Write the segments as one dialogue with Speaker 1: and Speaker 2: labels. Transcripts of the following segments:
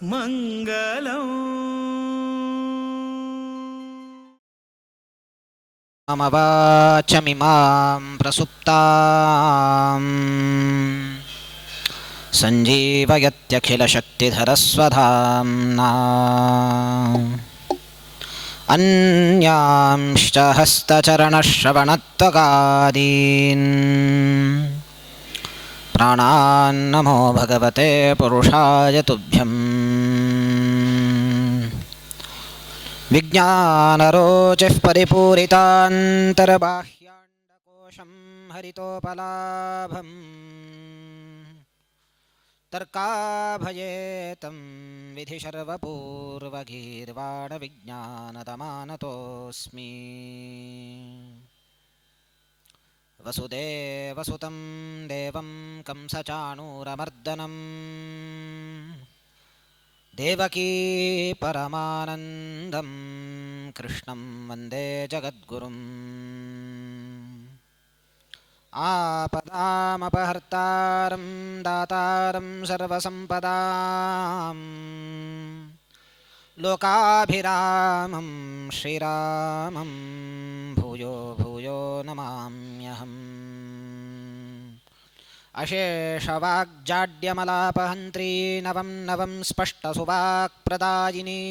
Speaker 1: मङ्गलम्
Speaker 2: ममवाचमिमां प्रसुप्ताम् सञ्जीवयत्यखिलशक्तिधरस्वधाम्ना अन्यांश्च हस्तचरणश्रवणत्वगादीन् प्राणान्नमो भगवते पुरुषाय तुभ्यम् विज्ञानरोचिः परिपूरितान्तर्बाह्याण्डकोशं हरितोपलाभम् तर्काभयेतं विधिशर्वपूर्वगीर्वाणविज्ञानतमानतोऽस्मि वसुदेवसुतं देवं कंसचाणूरमर्दनम् देवकी परमानन्दं कृष्णं वन्दे जगद्गुरुम् आपदामपहर्तारं दातारं सर्वसम्पदां लोकाभिरामं श्रीरामं भूयो भूयो नमाम्यहम् अशेषवाग्जाड्यमलापहन्त्री नवं नवं स्पष्टसुवाक्प्रदायिनी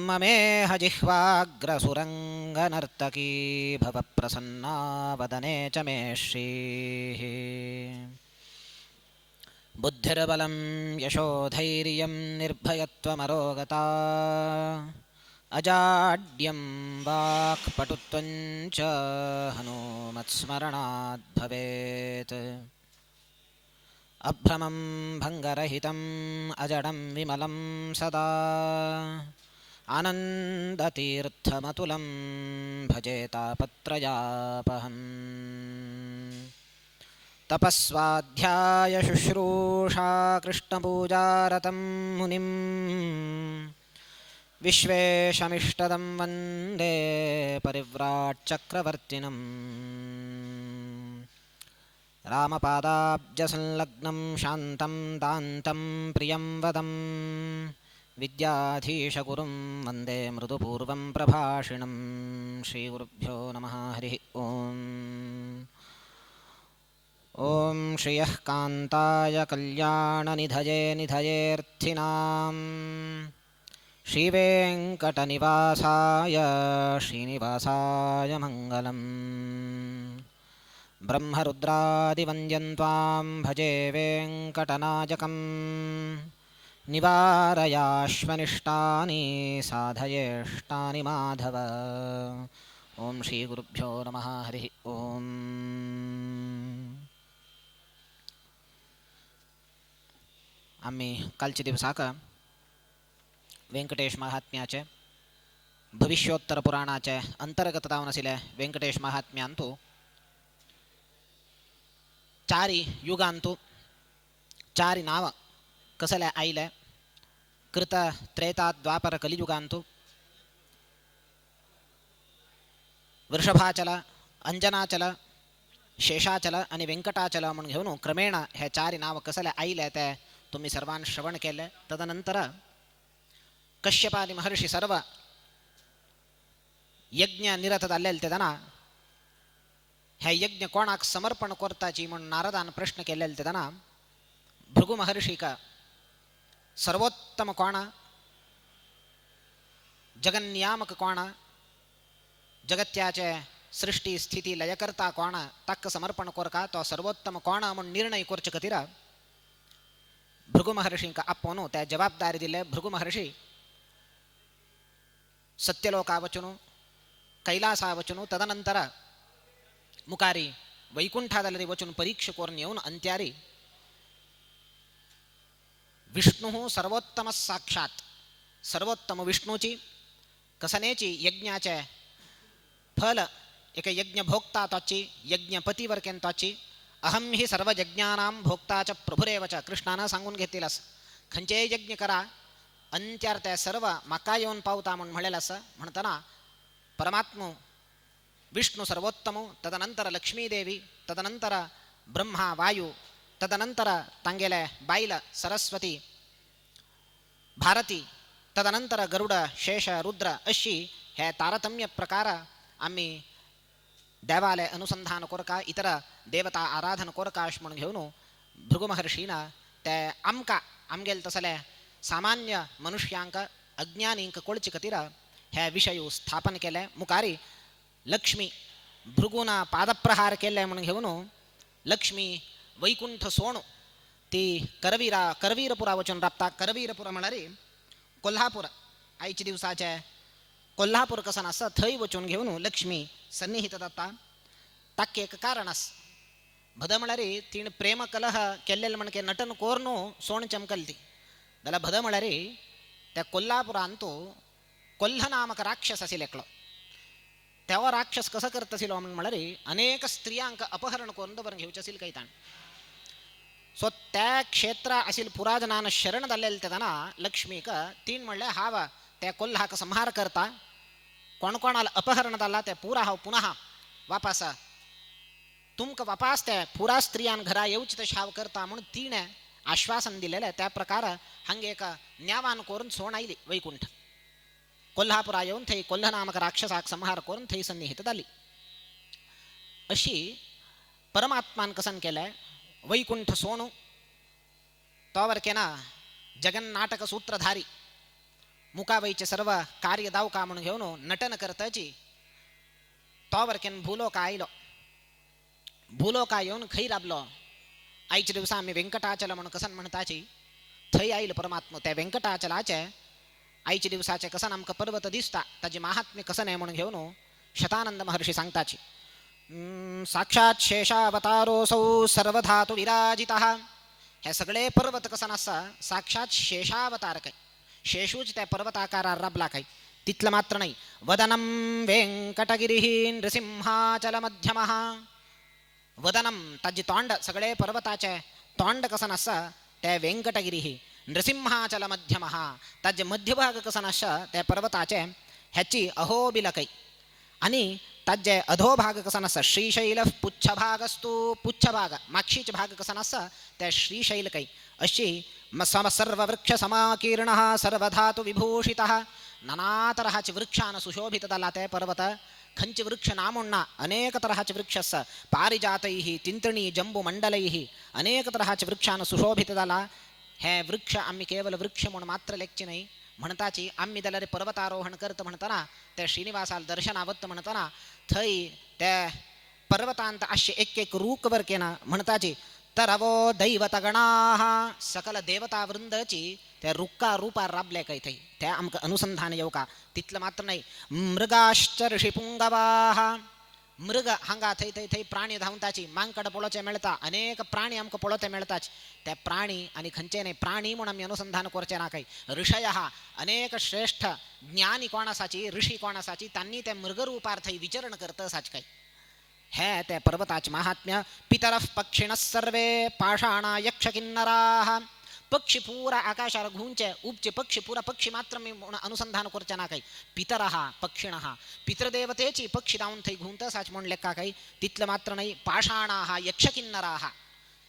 Speaker 2: ममेह जिह्वाग्रसुरङ्गनर्तकी भवप्रसन्ना वदने च मे श्रीः बुद्धिर्बलं यशोधैर्यं निर्भयत्वमरोगता अजाड्यं वाक्पटुत्वं च हनुमत्स्मरणात् भवेत् अभ्रमं भङ्गरहितम् अजडं विमलं सदा आनन्दतीर्थमतुलं भजेतापत्रयापहम् तपस्वाध्यायशुश्रूषा कृष्णपूजारतं मुनिं विश्वेशमिष्टदं वन्दे परिव्राट्चक्रवर्तिनम् रामपादाब्जसंलग्नं शान्तं दान्तं प्रियं वदं विद्याधीशगुरुं वन्दे मृदुपूर्वं प्रभाषिणं श्रीगुरुभ्यो नमः हरिः ओम् ॐ श्रियः कान्ताय कल्याणनिधये निधयेऽर्थिनां श्रीवेङ्कटनिवासाय श्रीनिवासाय मङ्गलम् ब्रह्मरुद्रादिवन्द्यं त्वां भजे वेङ्कटनायकम् निवारयाश्वनिष्टानि साधयेष्टानि माधव ॐ श्रीगुरुभ्यो नमः हरिः ओम् आम्ही कालच्या दिवसाक व्यंकटेश महात्म्याचे भविष्योत्तर पुराणाचे अंतर्गत जावन आशिल्ले व्यंकटेश महात्म्यांतू चारी युगांतू चारी नाव कसले आयले कृत त्रेता द्वापर कलियुगांतू वृषभाचल अंजनाचल शेषाचल आणि व्यंकटाचल म्हणून घेऊन क्रमेण हे चारी नाव कसले आयले ते तुम्ही सर्वांनी श्रवण केले. तदनंतर कश्यपादी महर्षी सर्व यज्ञ निरत जाल्लेले तेदना हे यज्ञ कोणाक समर्पण करताची म्हणून नारदान प्रश्न केलेले तेदना भृगु महर्षीक सर्वोत्तम कोण जगन्नियामक कोण जगत्याचे सृष्टी स्थिती लयकर्ता कोण तक्क समर्पण कोरका तो सर्वोत्तम कोण म्हणून निर्णय करचे खातीर भृगु महर्षींक आपोवन त्या जबाबदारी दिले. भृगु महर्षी सत्यलोका वचून कैलासा वचून तदनंतर मुकारी वैकुंठादल्ली वचून परीक्षे करून येऊन अंत्यारी विष्णु सर्वोत्तम साक्षात सर्वोत्तम विष्णूची कसनेची यज्ञाचे फल एक यज्ञ भोक्ता तोची यज्ञपतीवर केन तोची अहम ही सर्व यज्ञानां भोक्ता च प्रभुरेव च कृष्णानं सांगून घेतलेलं असं खंचे यज्ञ करा अंत्यार त्या सर्व म्हाका येऊन पावता म्हणून म्हणलेलं असं म्हणताना परमात्मा विष्णु सर्वोत्तम तदनंतर लक्ष्मीदेवी तदनंतर ब्रह्मा वायू तदनंतर तांगेले बाईल सरस्वती भारती तदनंतर गरुड शेष रुद्र अशी हे तारतम्य प्रकार आम्ही देवालय अनुसंधान कोरका इतर देवता आराधन कोरका अश म्हणून घेऊन भृगु महर्षीना ते आमका आमगेल तसले सामान्य मनुष्यांक अज्ञानींक कोळची कतीर हे विषय स्थापन केले मुकारी लक्ष्मी भृगुना पादप्रहार केले म्हणून घेऊन लक्ष्मी वैकुंठ सोणू ती करवीरपुरा वचून राबता करवीरपुरा म्हणारी कोल्हापूर आईच्या दिवसाचे कोल्हापूर कसन असं थंय वचून घेऊन लक्ष्मी सन्निहित जाता ताक एक कारण अस भद म्हणारी तीन प्रेम कलह केल्लेले म्हणके नटन कोरनो सोण चमकलती त्याला भद म्हणारी त्या कोल्हापुरांतू कोल्ह नामक राक्षस असेल एकलो तेव्हा राक्षस कसं करत असेल म्हणून म्हणारी अनेक स्त्रियांक अपहरण करून बरं घेऊच असेल काही ताण सो त्या क्षेत्र असेल पुराजनान शरण जाल्लेले तेदाना लक्ष्मीक तीन म्हणले हाव त्या कोल्हाक संहार करता कोण कोणाला अपहरण झाला त्या पुरा हाव पुन्हा वापस तुमक वापस त्या पुरा स्त्रियां घरा येऊच शाव करता म्हणून तीन आश्वासन दिलेलं त्या प्रकार हंगे एक न्यावान करून सोण आयली वैकुंठ कोल्हापुरा येऊन थई कोल्ह नामक राक्षसाक संहार करून थई सन्निहित झाली अशी परमात्मान कसन केलंय वैकुंठ सोणू तोवर केना जगन्नाटक सूत्रधारी मुकाबाईचे सर्व कार्य दावका म्हणून घेऊन नटन करताची तोवर केन भूलोका आयलो भूलोका येऊन खै राबलो आईच्या दिवसा आम्ही व्यंकटाचल म्हणून कसन म्हणताची थंय आईल परमात्मा त्या व्यंकटाचलाचे आईच्या दिवसाचे कसन आमक पर्वत दिसता त्याची महात्म्य कसन आहे म्हणून घेऊन शतानंद महर्षी सांगताची साक्षात शेषावतारोसौ सर्वधातु विराजिता हे सगळे पर्वत कसन असा साक्षात शेषावतार काय शेषूच त्या पर्वताकारार राबला काय तिथलं मात्र नाही वदनम वेंकटगिरी नृसिंहाचल मध्यम वदनम ताजी तोंड सगळे पर्वताचे तोंड कसन असा त्या व्यंकटगिरी नृसिंहाचल मध्यम ताजे मध्यभाग कसन असा त्या पर्वताचे ह्याची अहोबिलकै आणि ताजे अधोभाग कसन असा श्रीशैल पुच्छभागस्तु पुच्छभाग माक्षीच भाग कसन असा त्या श्रीशैल कै अशी सर्व वृक्ष समाकीर्ण सर्वधातु विभूषित नाना तऱ्हाचे वृक्षान सुशोभित झाला ते पर्वत खंच वृक्ष नामुण्णा अनेक तऱ्हाचे वृक्ष पारिजातैः तिंतणी जंबू मंडलैः अनेक तऱ्हाचे वृक्षान सुशोभित झाला हे वृक्ष आम्ही केवल वृक्ष म्हणून मात्र लेखचे नाही म्हणताची आम्ही त्याला रे पर्वतारोहण करत म्हणताना त्या श्रीनिवासाला दर्शनावत्त म्हणताना थई त्या पर्वतांत असे एक एक रूकवर केना म्हणताची तरवो दैवतगणाः सकल देवता वृंदची त्या रुक्का रूपा राबले काही थई त्या आमक अनुसंधान येऊ का तिथलं मात्र नाही मृगाश्च ऋषिपुंगवाः मृग हांगा थै थै थै प्राणी धावताची मांकड पळोचे मिळता अनेक प्राणी आमक पळोते मिळताच त्या प्राणी आणि खंचे नाही प्राणी म्हणून आम्ही अनुसंधान करचे ना काही ऋषय अनेक श्रेष्ठ ज्ञानी कोणासाची ऋषी कोणासाची त्यांनी त्या मृगरूपार्थ विचरण करत असाच काही हे त्या पर्वताचे महात्म्य पितरः पक्षिणः सर्वे पाषाणा यक्ष किन्नराः पक्षी पूरा आकाशाला घुंचे उपचे पक्षी पूरा पक्षी मात्र मी अनुसंधान करच्या ना काही पितरः पक्षिणः पितृदेवतेची पक्षी दावून थई घुंत साच म्हणून लेखा काही तिथलं मात्र नाही पाषाणाः यक्ष किन्नराः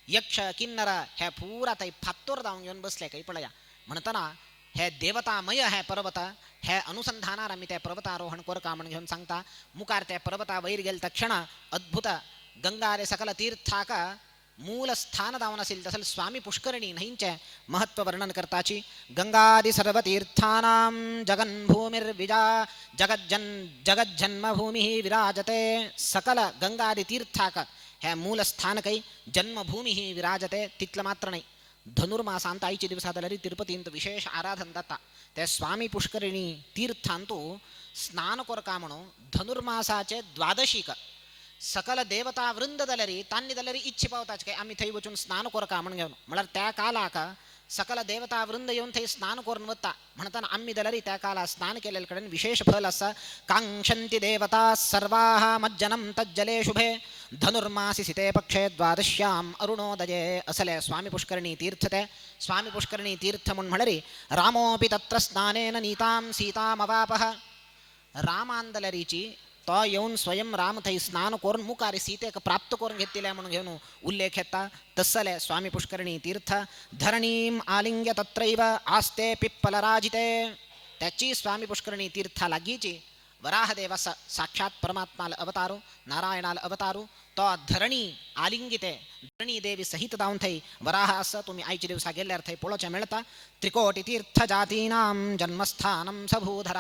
Speaker 2: यक्ष किन्नर हे पूरा तई फात्तोर दावून घेऊन बसले काही पळया म्हणताना हे देवतामय हे पर्वत हे अनुसंधानार आम्ही त्या पर्वतारोहण कोर का म्हणून घेऊन सांगता मुकार त्या पर्वता वैर गेल तक्षण अद्भुत गंगारे सकल तीर्थाक मूल स्थान दावन असेल तसल स्वामी पुष्करणी नहींचे महत्व वर्णन करताची गंगादि सर्व तीर्थानां जगन्भूमिर्विजा जगज्जन्मभूमी विराजते सकल गंगादि तीर्थाक हे मूल स्थान काही जन्मभूमी विराजते तिथलं मात्र नाही धनुर्मासांत आईच्या दिवसादलरी तिरुपतींत विशेष आराधन जाता त्या स्वामी पुष्करिणी तीर्थांतू स्नान कोरका म्हणून धनुर्मासाचे द्वादशीक सकल देवता वृंद दलरी तान्नी दलरी इच्छे पावताच काय आम्ही थई वचून स्नान कोरका म्हणून घेऊन म्हळ्यार त्या कालाक सकल देवता वृंद येऊन थई स्नान करून वता म्हणताना आम्ही दलरी त्या काला स्नान केलेल्याकडे विशेष फल असा कांक्षन्ति देवता सर्वाः मज्जनं तज्जले शुभे धनुर्मासी सिते पक्षे द्वादश्याम अरुणोदये असले स्वामी पुष्करणी तीर्थ ते स्वामी पुष्करणी तीर्थ म्हणून म्हणरी रामोपि तत्र स्नानेन नीतां सीतामवापः रामांदलरीची तो येऊन स्वयं राम थई स्नान करून मुखारी सीतेक प्राप्त करून घेतलेल्या म्हणून घेऊन उल्लेख येता. तसले स्वामी पुष्करणी तीर्थ धरणीम आलिंग्य तत्रैव आस्ते पिप्पलराजिते. त्याची स्वामी पुष्करणी तीर्था लागीची वराहदेव साक्षात परमात्माला अवतारू नारायणाला अवतारू तो धरणी आलिंगिते धरणी देवी सहित जाऊन थई वराह असं तुम्ही आईच्या दिवसा गेल्यावर थई पोळोच्या मिळता. त्रिकोटी तीर्थ जातीनाम जन्मस्थानम सभूधर.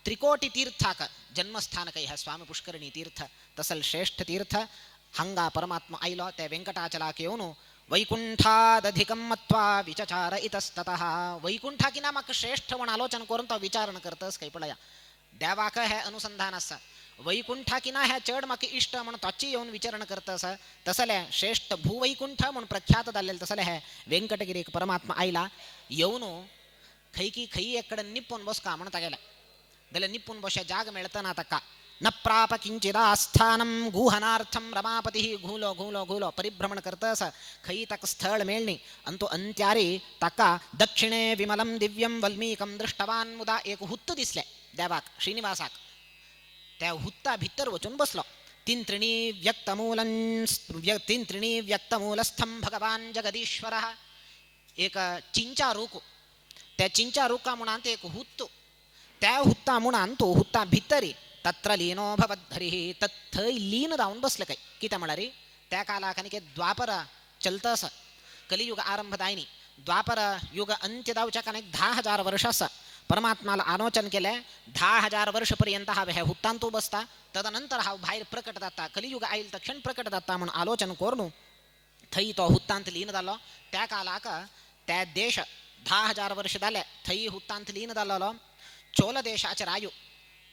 Speaker 2: त्रिकोटी तीर्थाक जन्मस्थान काही ह्या स्वामी पुष्करणी तीर्थ तसल श्रेष्ठ तीर्थ हंगा परमात्मा आईलो त्या व्यंकटाचलाक येऊन वैकुंठादधिकं मत्वा विचचार इतस्ततः. वैकुंठा की नामक श्रेष्ठ म्हणून आलोचन करून तो विचारण करतस काही पडया देवाक हे अनुसंधान असा. वैकुंठा की ना ह्या चढ माके इष्ट म्हणून त्याची येऊन विचारण करतस. तसले श्रेष्ठ भूवैकुंठ म्हणून प्रख्यात झालेलं तसले हे व्यंकटगिरी परमात्मा आईला येऊन खै की खै एकडे निप्पून बसका म्हणता गेला गले निप्पून बसा जाग मिळतं तक्का. न प्राप किंचिदास्थानम गुहनार्थम रमापती. घुलो घुलो घुलो परिभ्रमण करतस खै तक स्थळ मेळणी अंतो अंत्यारी तक्का दक्षिणे विमलम दिव्यम वल्मीकम दृष्टवान मुदा. एक हुत्त दिसले देवाक श्रीनिवासाक. त्या हुत्ता भितर वचून बसलो. तीन त्रिणी व्यक्तमूलस्थम भगवान जगदीश्वर. एक चिंचा रूक त्या चिंचा रूका म्हणून ते एक हुत्त त्या हुत्ता म्हणून तो हुत्ता भितरी तत्र लीनो भवद्धरी. तथय लीन जाऊन बसलं काही की त्या म्हणा रे त्या काला कनिके द्वापर चलतं असं कलियुग आरंभ दायनी द्वापर युग अंत्य दावच्या कनेक 10,000 वर्ष असं परमात्माला आलोचन केलंय. 10,000 वर्षपर्यंत हा ह्या हुत्तांतू बसता तदनंतर हा बाहेर प्रकट जाता कलियुग आईल तक्षण प्रकट जाता म्हणून आलोचन करून थई तो हुत्तांत लीन झालो. त्या कालाक त्या देश 10,000 वर्ष झाले थई हुत्तांत लीन झालो. चोल देशाचे रायू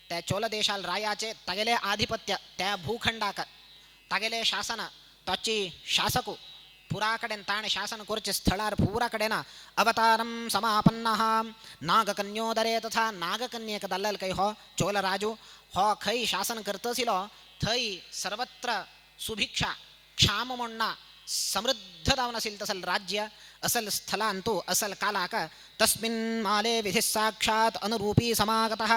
Speaker 2: त्या चोल देशाला रायाचे तगेले आधिपत्य त्या भूखंडाक तगेले शासन त्याची शासकू पुराकडेन ताणे शासन कोरचे स्थळार पुराकडेना अवतारम समापन्न नागकन्योदरे तथा नागकन्येक दल्लल काही हो चोल राजू हो खै शासन करतसिलो थई सर्वत्र सुभिक्षा क्षाम म्हणणा समृद्ध दावन असेल तसल राज्य असल स्थलांतो असल कालाक तस्मिन् माले विधि साक्षात अनुरूपी समागतः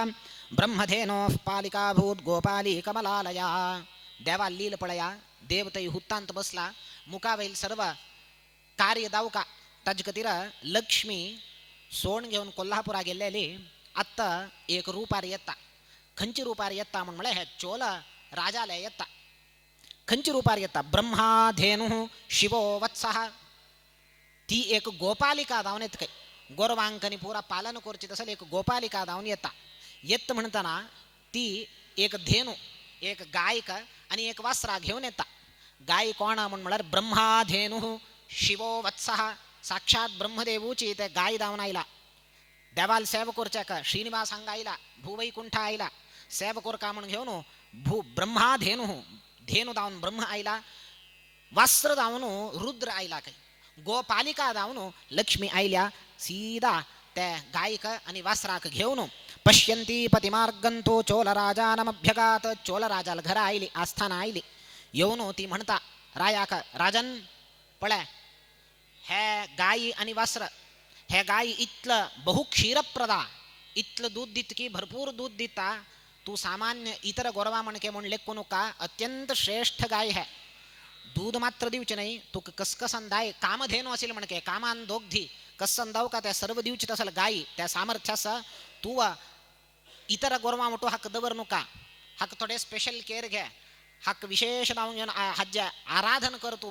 Speaker 2: ब्रह्मधेनो पालिकाभूत गोपाली कमलालया. देवा लील पळया देवतई हुत्तांत बसला मुकावेल सर्व कार्य दावका तजकतीर लक्ष्मी सोण घेऊन कोल्हापुरा गेलेली आत्ता एक रूपार येता खंची रूपार येता म्हणून हे चोल राजाला येता खंची रूपार येता. ब्रह्मा धेनु शिवो वत्सः. ती एक गोपालिका दावन येत काही गोरवांकनी पुरा पालन करची तसल एक गोपालिका दावन येता. येत म्हणताना ती एक धेनू एक गायक आणि एक वासरा घेऊन येता. गाय कोण म्हणून म्हणाल ब्रह्मा धेनु शिवो वत्सः. साक्षात ब्रह्मदेवूची ते गाय दावन आईला देवाल सेवकोरच्या का श्रीनिवास आईला भूवैकुंठ आईला सेवकोर का म्हणून घेऊन ब्रह्मा धेनु दावन ब्रह्म आईला वास्त्र दावनु रुद्र आईला काही गोपालिका दावनु लक्ष्मी आईल्या सीधा त्या गायक आणि वासराक घेऊन पश्यंती पतिमार्गंतो चोलराजानमभ्यगात. चोलराजाला घर आईली आस्थान आईली येऊन ती म्हणता रायाक राजन पळ्या हे गायी आणि वासर हे गायी इतलं बहु क्षीरप्रदा इतलं दूध देत की भरपूर दूध देता. तू सामान्य इतर गोरवा म्हणके म्हणून लेखू नका अत्यंत श्रेष्ठ गाय है. दूध मात्र दिवचे नाही तू कसकसन दाय कामधेनु असेल म्हणके कामान दोग्धी कसन दाव का त्या सर्व दिवचित असेल गायी त्या सामर्थ्यास तू इतर गोरवा मोठो हक्क दबर नका हक्क थोडे स्पेशल केअर घ्या हक्क विशेष दावून घेऊन हज्जा आराधन कर तू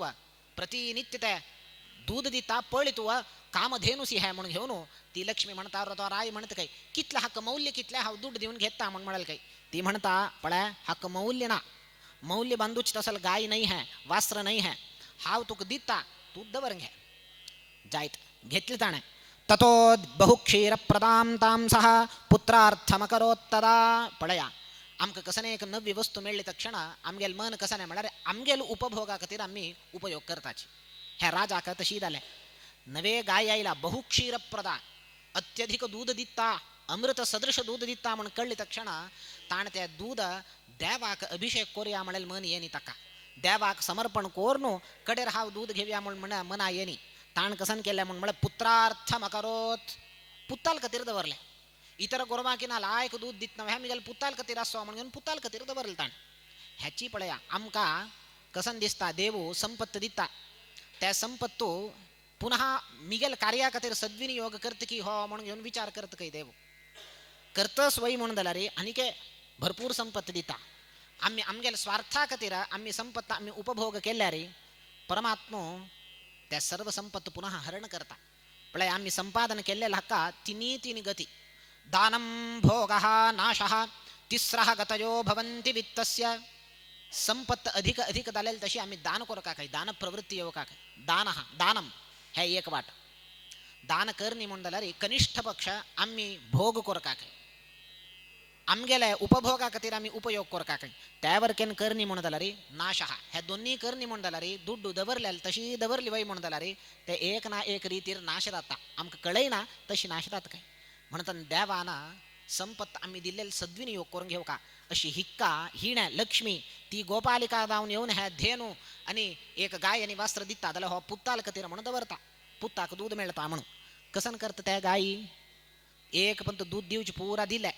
Speaker 2: प्रतिनित्य त्या दूध दिता पळी तू कामधेनुसी है म्हणून घेऊन ती लक्ष्मी म्हणता तो राय म्हणत काही कितला हक्क मौल्य कितल्या हा दूध देऊन घेता म्हणून म्हणाल काही ती म्हणता पळ्या हक्क मौल्य ना मौल्य बांधूच तसल गाय नाही है वास्त्र नाही है हाव तुक दिता तू दबर घ्या जायत घेतली ताणे. ततो बहुक्षीर प्रदाम ताम सह पुत्रार्थमकरोत्तदा. पळया आमक कसने एक नवी वस्तू मिळली तक्षण आमगेल मन कसने म्हणा आमगेल उपभोगा खातीर आम्ही उपयोग करताची. ह्या राजा का तशी जाले नवे गाय आईला बहुक्षीर प्रदा अत्यधिक दूध दिता अमृत सदृश दूध दिता म्हणून कळली तक्षण ताण त्या दूध देवाक अभिषेक कोरया म्हणेल मन येणी तका देवाक समर्पण कोरनो कडेर हाव दूध घेऊया म्हणून मना येणी ताण कसन केल्या म्हणून मला पुत्रार्थम अकरोत पुत्ताल कतीर दवरले इतर गोरवांकीना लायक दूध दित नव्हे मिगल पुताल कतीर असो म्हणून पुताल कतीर दवरलताण ह्याची पळया आमका कसन दिसता देव संपत्त दिता त्या संपत्तो पुन्हा मिगल कार्या खातीर सद्विनियोग करत की हो म्हणून घेऊन विचार करत काही देव करतस वय म्हणून जाल्यार आनी के भरपूर संपत्त दिता आम्ही आमगेल स्वार्था खातीर आम्ही संपत्त आम्ही उपभोग केल्यार परमात्मो त्या सर्व संपत्त पुन्हा हरण करता पळय आम्ही संपादन केलेला हक्का तीन गती दानम भोगः नाशः तिस्रः गतयो भवन्ति वित्तस्य संपत्त अधिक जालेल तशी आम्ही दान करू का काही दान प्रवृत्ती येऊ का काही दानम हे एक वाट दान करणी म्हणून जाल्यार कनिष्ठ पक्ष आम्ही भोग करू का काही आमगेले उपभोगा खातीर आम्ही उपयोग करू का काही त्यावर केन करणी म्हणून जाल्यार नाशः ह्या दोन्ही करणी म्हणून जाल्यार दुड्डू दवरलेल तशी दवरली वय म्हणून जाल्यार ते एक ना एक रीतीर नाश जाता आमकां कळय ना तशी नाश जाता काय म्हणटा देवाना संपत्त आम्ही दिल्लेल सद्विनियोग करून घेऊ का अशी हिक्का हिण्या लक्ष्मी ती गोपालिका जावन येऊन ह्या धेनू आणि एक गाय आणि वस्त्र दिता जाल्यार हो पुत्ताल कतीर म्हणून दवरता पुत्ताक दूध मेळता म्हणून कसन करता त्या गायी एक पण दूध दिवची पुरा दिल्या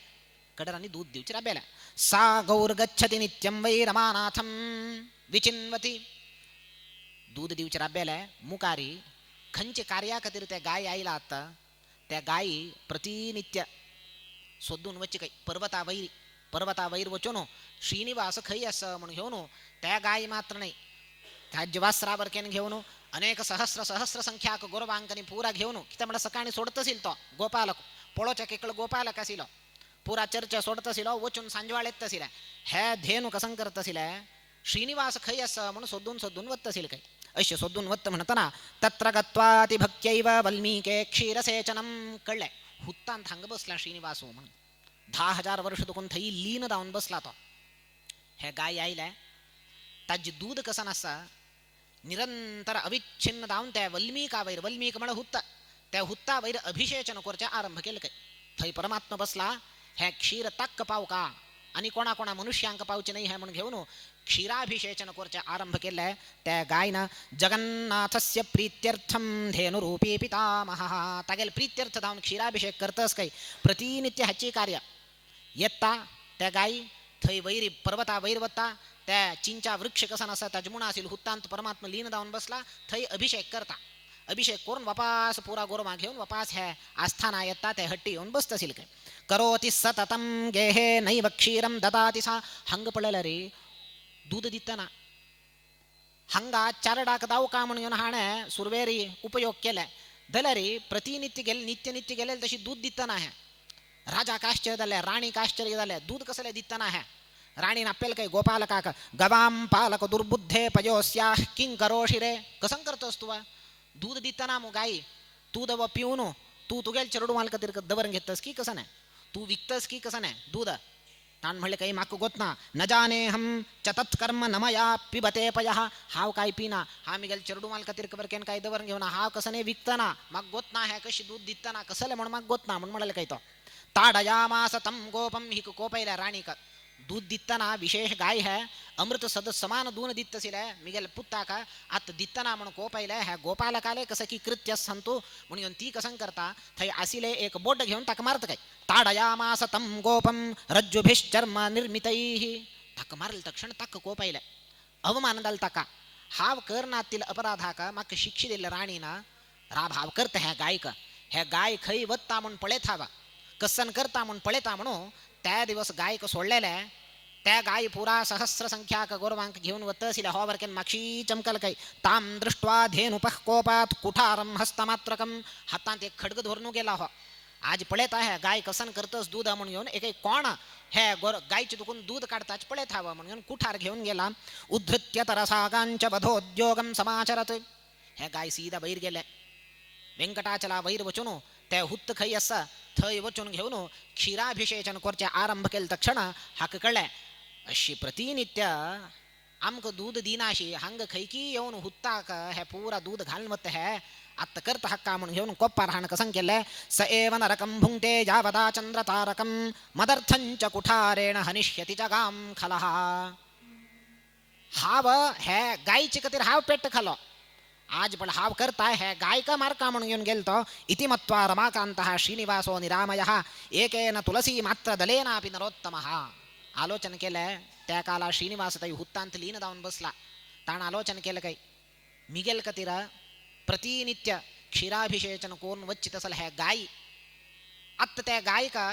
Speaker 2: कडरांनी दूध दिवची राबेल्या सा गौर गच्छति नित्यं वै रमानाथम विचिन्वती दूध दिवची राबेल्या मुकारी खंचे कार्या खातीर त्या गाय आयला आता त्या गायी प्रतिनित्य सोदून वच्ची काही पर्वता वैर वचोनो श्रीनिवास खै असं म्हणून घेऊन त्या गायी मात्र नाही त्या जवास्त्रावर केन घेऊन अनेक सहस्र संख्याक गोरवांकनी पुरा घेऊन कित्या म्हणा सकाळी सोडत असेल तो गोपालक पळोच्या केकळ गोपालक आशिलो पुरा चर्चा सोडत असिलो वचून सांजवाळ येत असिला हे धेनू कसं करत असिला श्रीनिवास खै असं म्हणून सोदून वत्त असेल काही अश्य सोदून वत्त म्हणताना तत्र गत्वाति भक्त्यैव वल्मीके क्षीरसेचनम कळले हुत्तांत हांग बसला श्रीनिवासो म्हणून 10,000 वर्ष दुखून थई लीन जाऊन बसला तो हे गाय आयल्या ताजी दूध कसं नसा निरंतर अविच्छिन्न जाऊन त्या वल्मीक म्हण हुत्ता त्या हुत्ता वैर अभिषेचन करचे आरंभ केलं काय थई परमात्मा बसला हे क्षीर तक्क पाव का आणि कोणा मनुष्यांक पावचे नाही हे म्हणून घेऊन क्षीराभिषेचन करचे आरंभ केले त्या गायनं जगन्नाथस्य प्रीत्यर्थम धेनुरूपी पितामहः तागेल प्रीत्यर्थ जाऊन क्षीराभिषेक करतस काही प्रतिनित्य हाची कार्य येता त्या गायी थई वैरी पर्वता वैरवत्ता त्या चिंचा वृक्ष कसा नसा तजमुना असेल हुत्तांत परमात्मा लीन जाऊन बसला थई अभिषेक करता अभिषेक करून वापास पुरा गोरमा घेऊन वापास ह्या आस्थाना येता त्या हट्टी येऊन बसत असेल काय करोति सततम गेहे नैव क्षीरम ददाति सा हंग पडला रे दूध दिताना हंगा चारडाक दाव का म्हणून हाणे सुरवेरी उपयोग केला दलरी प्रतिनित्य नित्य गेले तशी दूध दिताना है राजा काश्चर्य झाले राणी काश्चर्य झाले दूध कसले दिताना है राणी नापेल काही गोपालका गवाम पालक दुर्बुद्धे पयोस्या किंग करोशी रे कसं करतोस तू दूध दिताना मग गाई तू दव पिऊन तू तुगेल चरडू मालक तिरक दवर घेतस की कसं नाही तू विकतस की कसं नाही दूध ताण म्हणले काही माक गोतना न जाने हम चतत्कर्म नमया पिबते पयः हाव काय पिना हा मिगेल चरडू मालक तिरक बरकेन काय दवर घेऊन हाव कसं नाही विकताना माग गोतना है कशी दूध दिताना कसले म्हणून माग गोतना म्हणून म्हणाले काही तो ताडयामास तम गोपम ही कोपैला राणी का दूध दिताना विशेष गाय है अमृत सद समान दून दित्त सिले मिगेल पुत्ता का आत दित्तना म्हणून कोपैला है गोपालकाले कसं की कृत्य संतो म्हणून ती कसं करता थई आसिले एक बोट घेऊन ताक मारत काय ताडयामास तम गोपम रज्जुभिश्चर्म निर्मितैः ताक मारल तक्षण ताक कोपैला अवमान दल ताका हाव करनातील अपराधा का माक शिक्षी दिल राणीना राभाव करत है गाय खई वत्ता म्हणून पळे थावा कसन करता म्हणून पळेता म्हणून त्या दिवस गायक सोडलेल्या त्या गाय पुरा सहस्र संख्याक गोरवांक घेऊन वतसिला होवरकेन माक्षी चमकल काही ताम दृष्ट्वा धेनुपः कोपात कुठारम हस्तमात्रकम हातात एक खडग धरून गेला हो आज पळेत आहे गाय कसन करतस दूध म्हणून घेऊन एक कोण हे गायची दुखून दूध काढताच पळेत हवं म्हणून कुठार घेऊन गेला उद्धृत्य तरसागांच बधोद्योगम समाचरत हे गाय सीधा बैर गेले व्यंकटाचला वैर वचून त्या हुत्त खई असा थय वचून घेऊन क्षीराभिषेचन करचे आरंभ केले तक्षण हाक कळले अशी प्रतिनित्य आमक दूध दिनाशी हंग खैकी येऊन हुत्ता हे पुरा दूध घालून मत है आत्ता करता हक्का म्हणून घेऊन कोप्पा राहण कसं केलं स एव नरकं भुंक्ते यावदा चंद्र तारकं मदर्थंच कुठारेण हनिष्यति जगाम खलहा हाव हे गायची कतिर हाव पेट खालो आज पण हाव करताय है गाय का मार्का म्हणून घेऊन गेलतो इति मत्वा रमाकांतः श्रीनिवासो निरामयः एकेन तुलसी मात्र दलेनापि नरोत्तमः. आलोचन केलं त्या काला श्रीनिवास ताई हुत्तांत लीन जाऊन बसला. ताण आलोचन केलं काही मिगेल का तिरा प्रतिनित्य क्षीराभिषेचन करून वच्चित असल है गाय. आत्ता त्या गाय का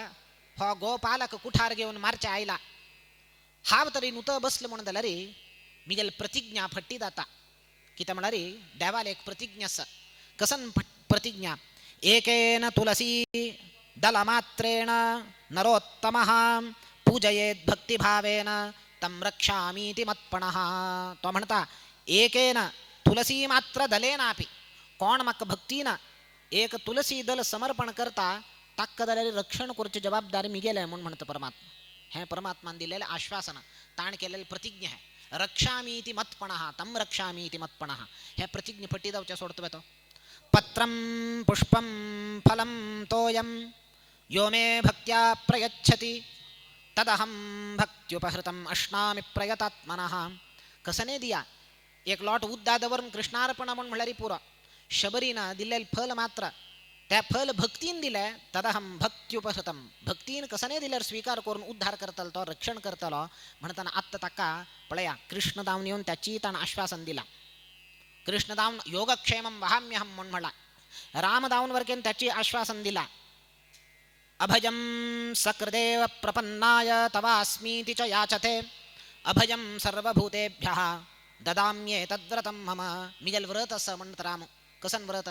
Speaker 2: हो गोपालक कुठार घेऊन मारच्या आईला हाव तरी नुत बसलं म्हणून दला रे मिगेल प्रतिज्ञा फट्टी दाता किती म्हणा रे देवाला एक प्रतिज्ञा कसन प्रतिज्ञा एकेन तुलसी दलमात्रेण नरोत्तमः पूजयेत भक्तिभावेन तम रक्षामीति मत्पणः. तो म्हणता एकेन तुलसी मात्र दलेनापि कोण मक भक्तीनं एक तुलसी दल समर्पण करता ताक्क दलारी रक्षण करूची जबाबदारी मिगेल म्हणून म्हणतं परमात्मा. हे परमात्मान दिलेलं आश्वासन ताण केलेलं प्रतिज्ञा आहे. रक्षामीति मत्पणः तम रक्षामीति मत्पणः हे प्रतिज्ञा फट्टी जाऊच्या सोडतो तो. पत्रं पुष्पं फलं तोयं यो मे भक्त्या प्रयच्छति तदहं भक्त्युपहृतम् अश्नामि प्रयतात्मनः. कसं नाही दिया एक लॉट उद्दादवरून कृष्णार्पण म्हणून म्हणारी पुरा शबरीनं दिलेलं फल मात्र त्या फल भक्तीन दिलं तदहम भक्त्युपहृतम भक्तीन कसं नाही दिल्यावर स्वीकार करून उद्धार करतल तो रक्षण करतलो म्हणताना आत्ता तक्का पळया कृष्णदावन येऊन त्याची ताण आश्वासन दिला. कृष्णदावन योगक्षेमं वहाम्यहम म्हणून म्हणला. रामदावन वरकेन त्याची आश्वासन दिला. अभयं सकृदेव प्रपन्नाय तवास्मीति च याचते अभयं सर्वभूतेभ्यः ददाम्ये तद्व्रतं मम. मिगल व्रत असं म्हणत राम कसन व्रत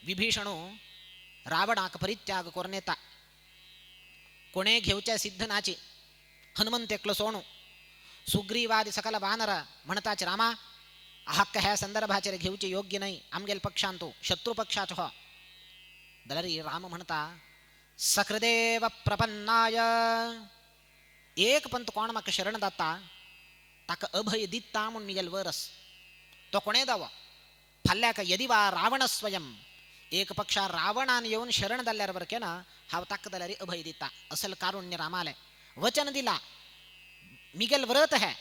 Speaker 2: विभीषणो रावणाक परित्याग करून येता कोणे घेऊच्या सिद्धनाची हनुमंत एकलं सोणू सुग्रीवादी सकल वानर म्हणताच रामा हक्क ह्या संदर्भाचे घेऊचे योग्य नाही आमगेल पक्षांतो शत्रू पक्षाच हो. दलरी राम म्हणता सकृदेव प्रपन्नाय एक पंत कोण मक शरण दाता ताक अभय दित्ता म्हणून मिगेल वरस तो कोणे दावा फल्ल्या का यदि वा रावण स्वयं एक पक्षा रावणान येऊन शरण दल्ल्यावर के ना हाव ताकदलारी अभय दिता असल कारुण्य रामाले वचन दिला मिगेल व्रत है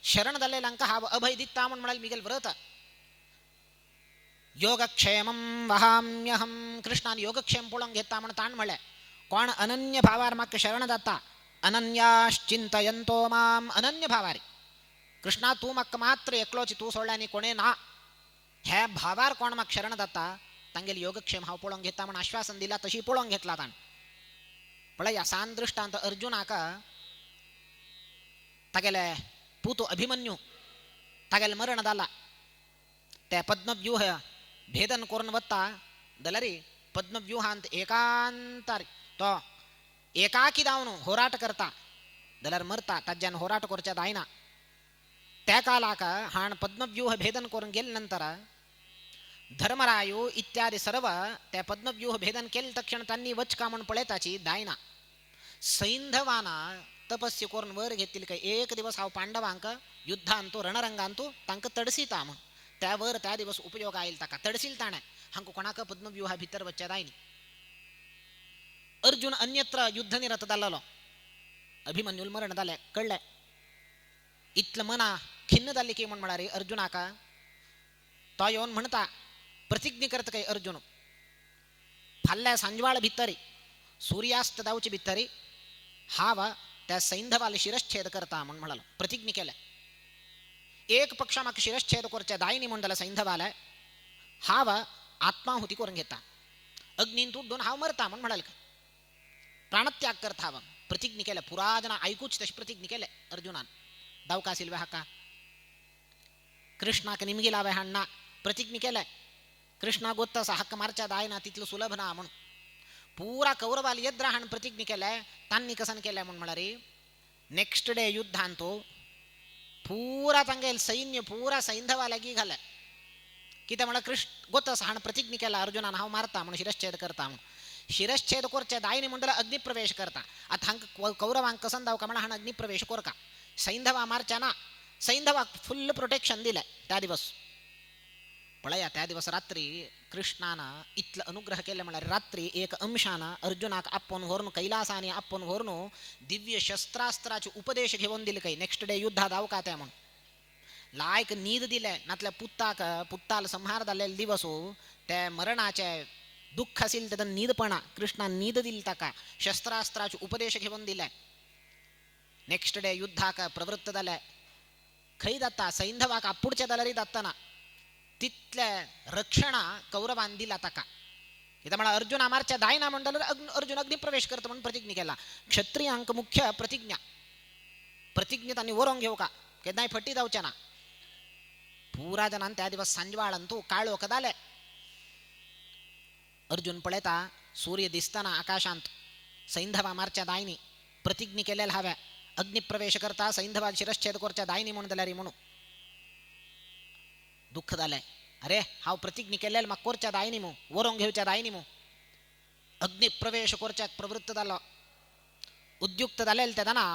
Speaker 2: शरण दल्लेलांका हाव अभय दिता म्हणून म्हणाल मिगेल व्रत. योगक्षेमं वहाम्यहम कृष्णान योगक्षेम पोळून घेता म्हणून ताण म्हणले कोण अनन्य भावार माक शरण दाता अनन्याश्चिंतयंतो माम अनन्य भावारी कृष्णा तू मक मात्र एकलोची तू सोडल्याने कोणे ना ह्या भावार कोण मग शरण दाता तांगेल योगक्षेम हाव पोळून घेता म्हणून आश्वासन दिला तशी पोळून घेतला ताण. पळय या सांदृष्टांत अर्जुनाका तागेले पूतो अभिमन्यू तागेल मरण दाला त्या पद्मव्यूह भेदन करून वत्ता दलरी पद्मव्यूहांत एकांतारी तो एकाकी दावून होराट करता दलर मरता ताज्यान होराट करच्या दायना त्या कालाका हाण पद्मव्यूह भेदन करून गेल नंतर धर्मरायू इत्यादी सर्व त्या पद्मव्यूह भेदन केले तक्षण त्यांनी वचका म्हणून पळेताची दायना सैंधवाना तपस्या करून वर घेतील काय एक दिवस हाव पांडवांक युद्धांतो रणरंगांतो तांक तडसीता म्हणून त्यावर त्या दिवस उपयोग आईल ताका तडसील ताणे हांक कोणाक पद्मव्यूहा भितर वच्च्या दायनी. अर्जुन अन्यत्र युद्धनिरत जाल्लो अभिमन्यूल मरण जाले कळले इतलं मना खिन्न जाल्ली की म्हणून म्हणारे अर्जुनाका तो येऊन म्हणता प्रतिज्ञा करत काही अर्जुन फाल्ल्या सांजवाळ भितरी सूर्यास्त जाऊची भितरी हाव त्या सैंधवाला शिरच्छेद करता म्हणून म्हणालो प्रतिज्ञा केल्या. एक पक्षा माग शिरच्छेद करच्या दायनी म्हणून सैंधवाला हाव आत्माहुती करून घेता अग्नीन तुडून हाव मरता म्हणून म्हणाल का प्राणत्याग करता हाव प्रतिज्ञा केल्या. पुराजना ऐकूच तशी प्रतिज्ञा केल्या अर्जुनान दावकासील हाका कृष्णाक निमगी लावे हाणना प्रतिज्ञा केल्या. कृष्णा गोत्तसा हक्क मारच्या दायना तिथलं सुलभ ना म्हणून पूरा कौरवाला यद्रा हाण प्रतिज्ञा केल्या तांनी कसन केल्या म्हणून म्हणा रे नेक्स्ट डे युद्धांतो पूरा चांगेल सैन्य पूरा सैंधवाला गी घालाय किती म्हणा कृष्ण गोत्तसा हाण प्रतिज्ञा केला अर्जुनान हाव मारता म्हणून शिरच्छेद करता म्हणून शिरच्छेद कोरच्या दायनी म्हणला अग्निप्रवेश करता आता हंक कौरवांक कसन दाव का म्हणा हाण अग्निप्रवेश कोर का सैंधवा मारच्या ना सैंधवा फुल प्रोटेक्शन दिलंय त्या दिवस. पळया त्या दिवस रात्री कृष्णानं इतलं अनुग्रह केलं म्हणा रात्री एक अंशानं अर्जुनाक आपण वरून कैलासाने आपण वरून दिव्य शस्त्रास्त्राचे उपदेश घेऊन दिले काही नेक्स्ट डे युद्धात अवका त्या म्हणून लायक नीद दिले नातल्या पुत्ताल संहार जाल्ले दिवसू ते मरणाचे दुःख असेल त्याचा नीदपणा कृष्णान नीद दिली ताका शस्त्रास्त्राचे उपदेश घेऊन दिले. नेक्स्ट डे युद्धाक प्रवृत्त जाले. खंय जाता सैंधवाक आपुडच्या दलरी जाताना तिथल्या रक्षणा कौरवान दिला ताका. इथं मला अर्जुन अमारच्या दायना मंडळ अर्जुन अग्निप्रवेश करतो म्हणून प्रतिज्ञा केला. क्षत्रियांक मुख्य प्रतिज्ञेत आणि वरोंग घेऊ का केदाय फटी जाऊच्या ना. पुरा जनान त्या दिवस सांजवाळंतू काळो कदाले. अर्जुन पळयता सूर्य दिसताना आकाशांत सैंधवा मारच्या दायनी प्रतिज्ञा केलेल्या हव्या. अग्निप्रवेश करता सैंधवा शिरच्छेद करच्या दायनी म्हणून जाल्यारी म्हणून दुःख झालंय. अरे हाव प्रतिज्ञा केलेल्या मग कोरच्या दायनी मू वरोंग घेऊच्या दायनी मू अग्निप्रवेश कोरच्या प्रवृत्त झाला. उद्युक्त झालेल त्याना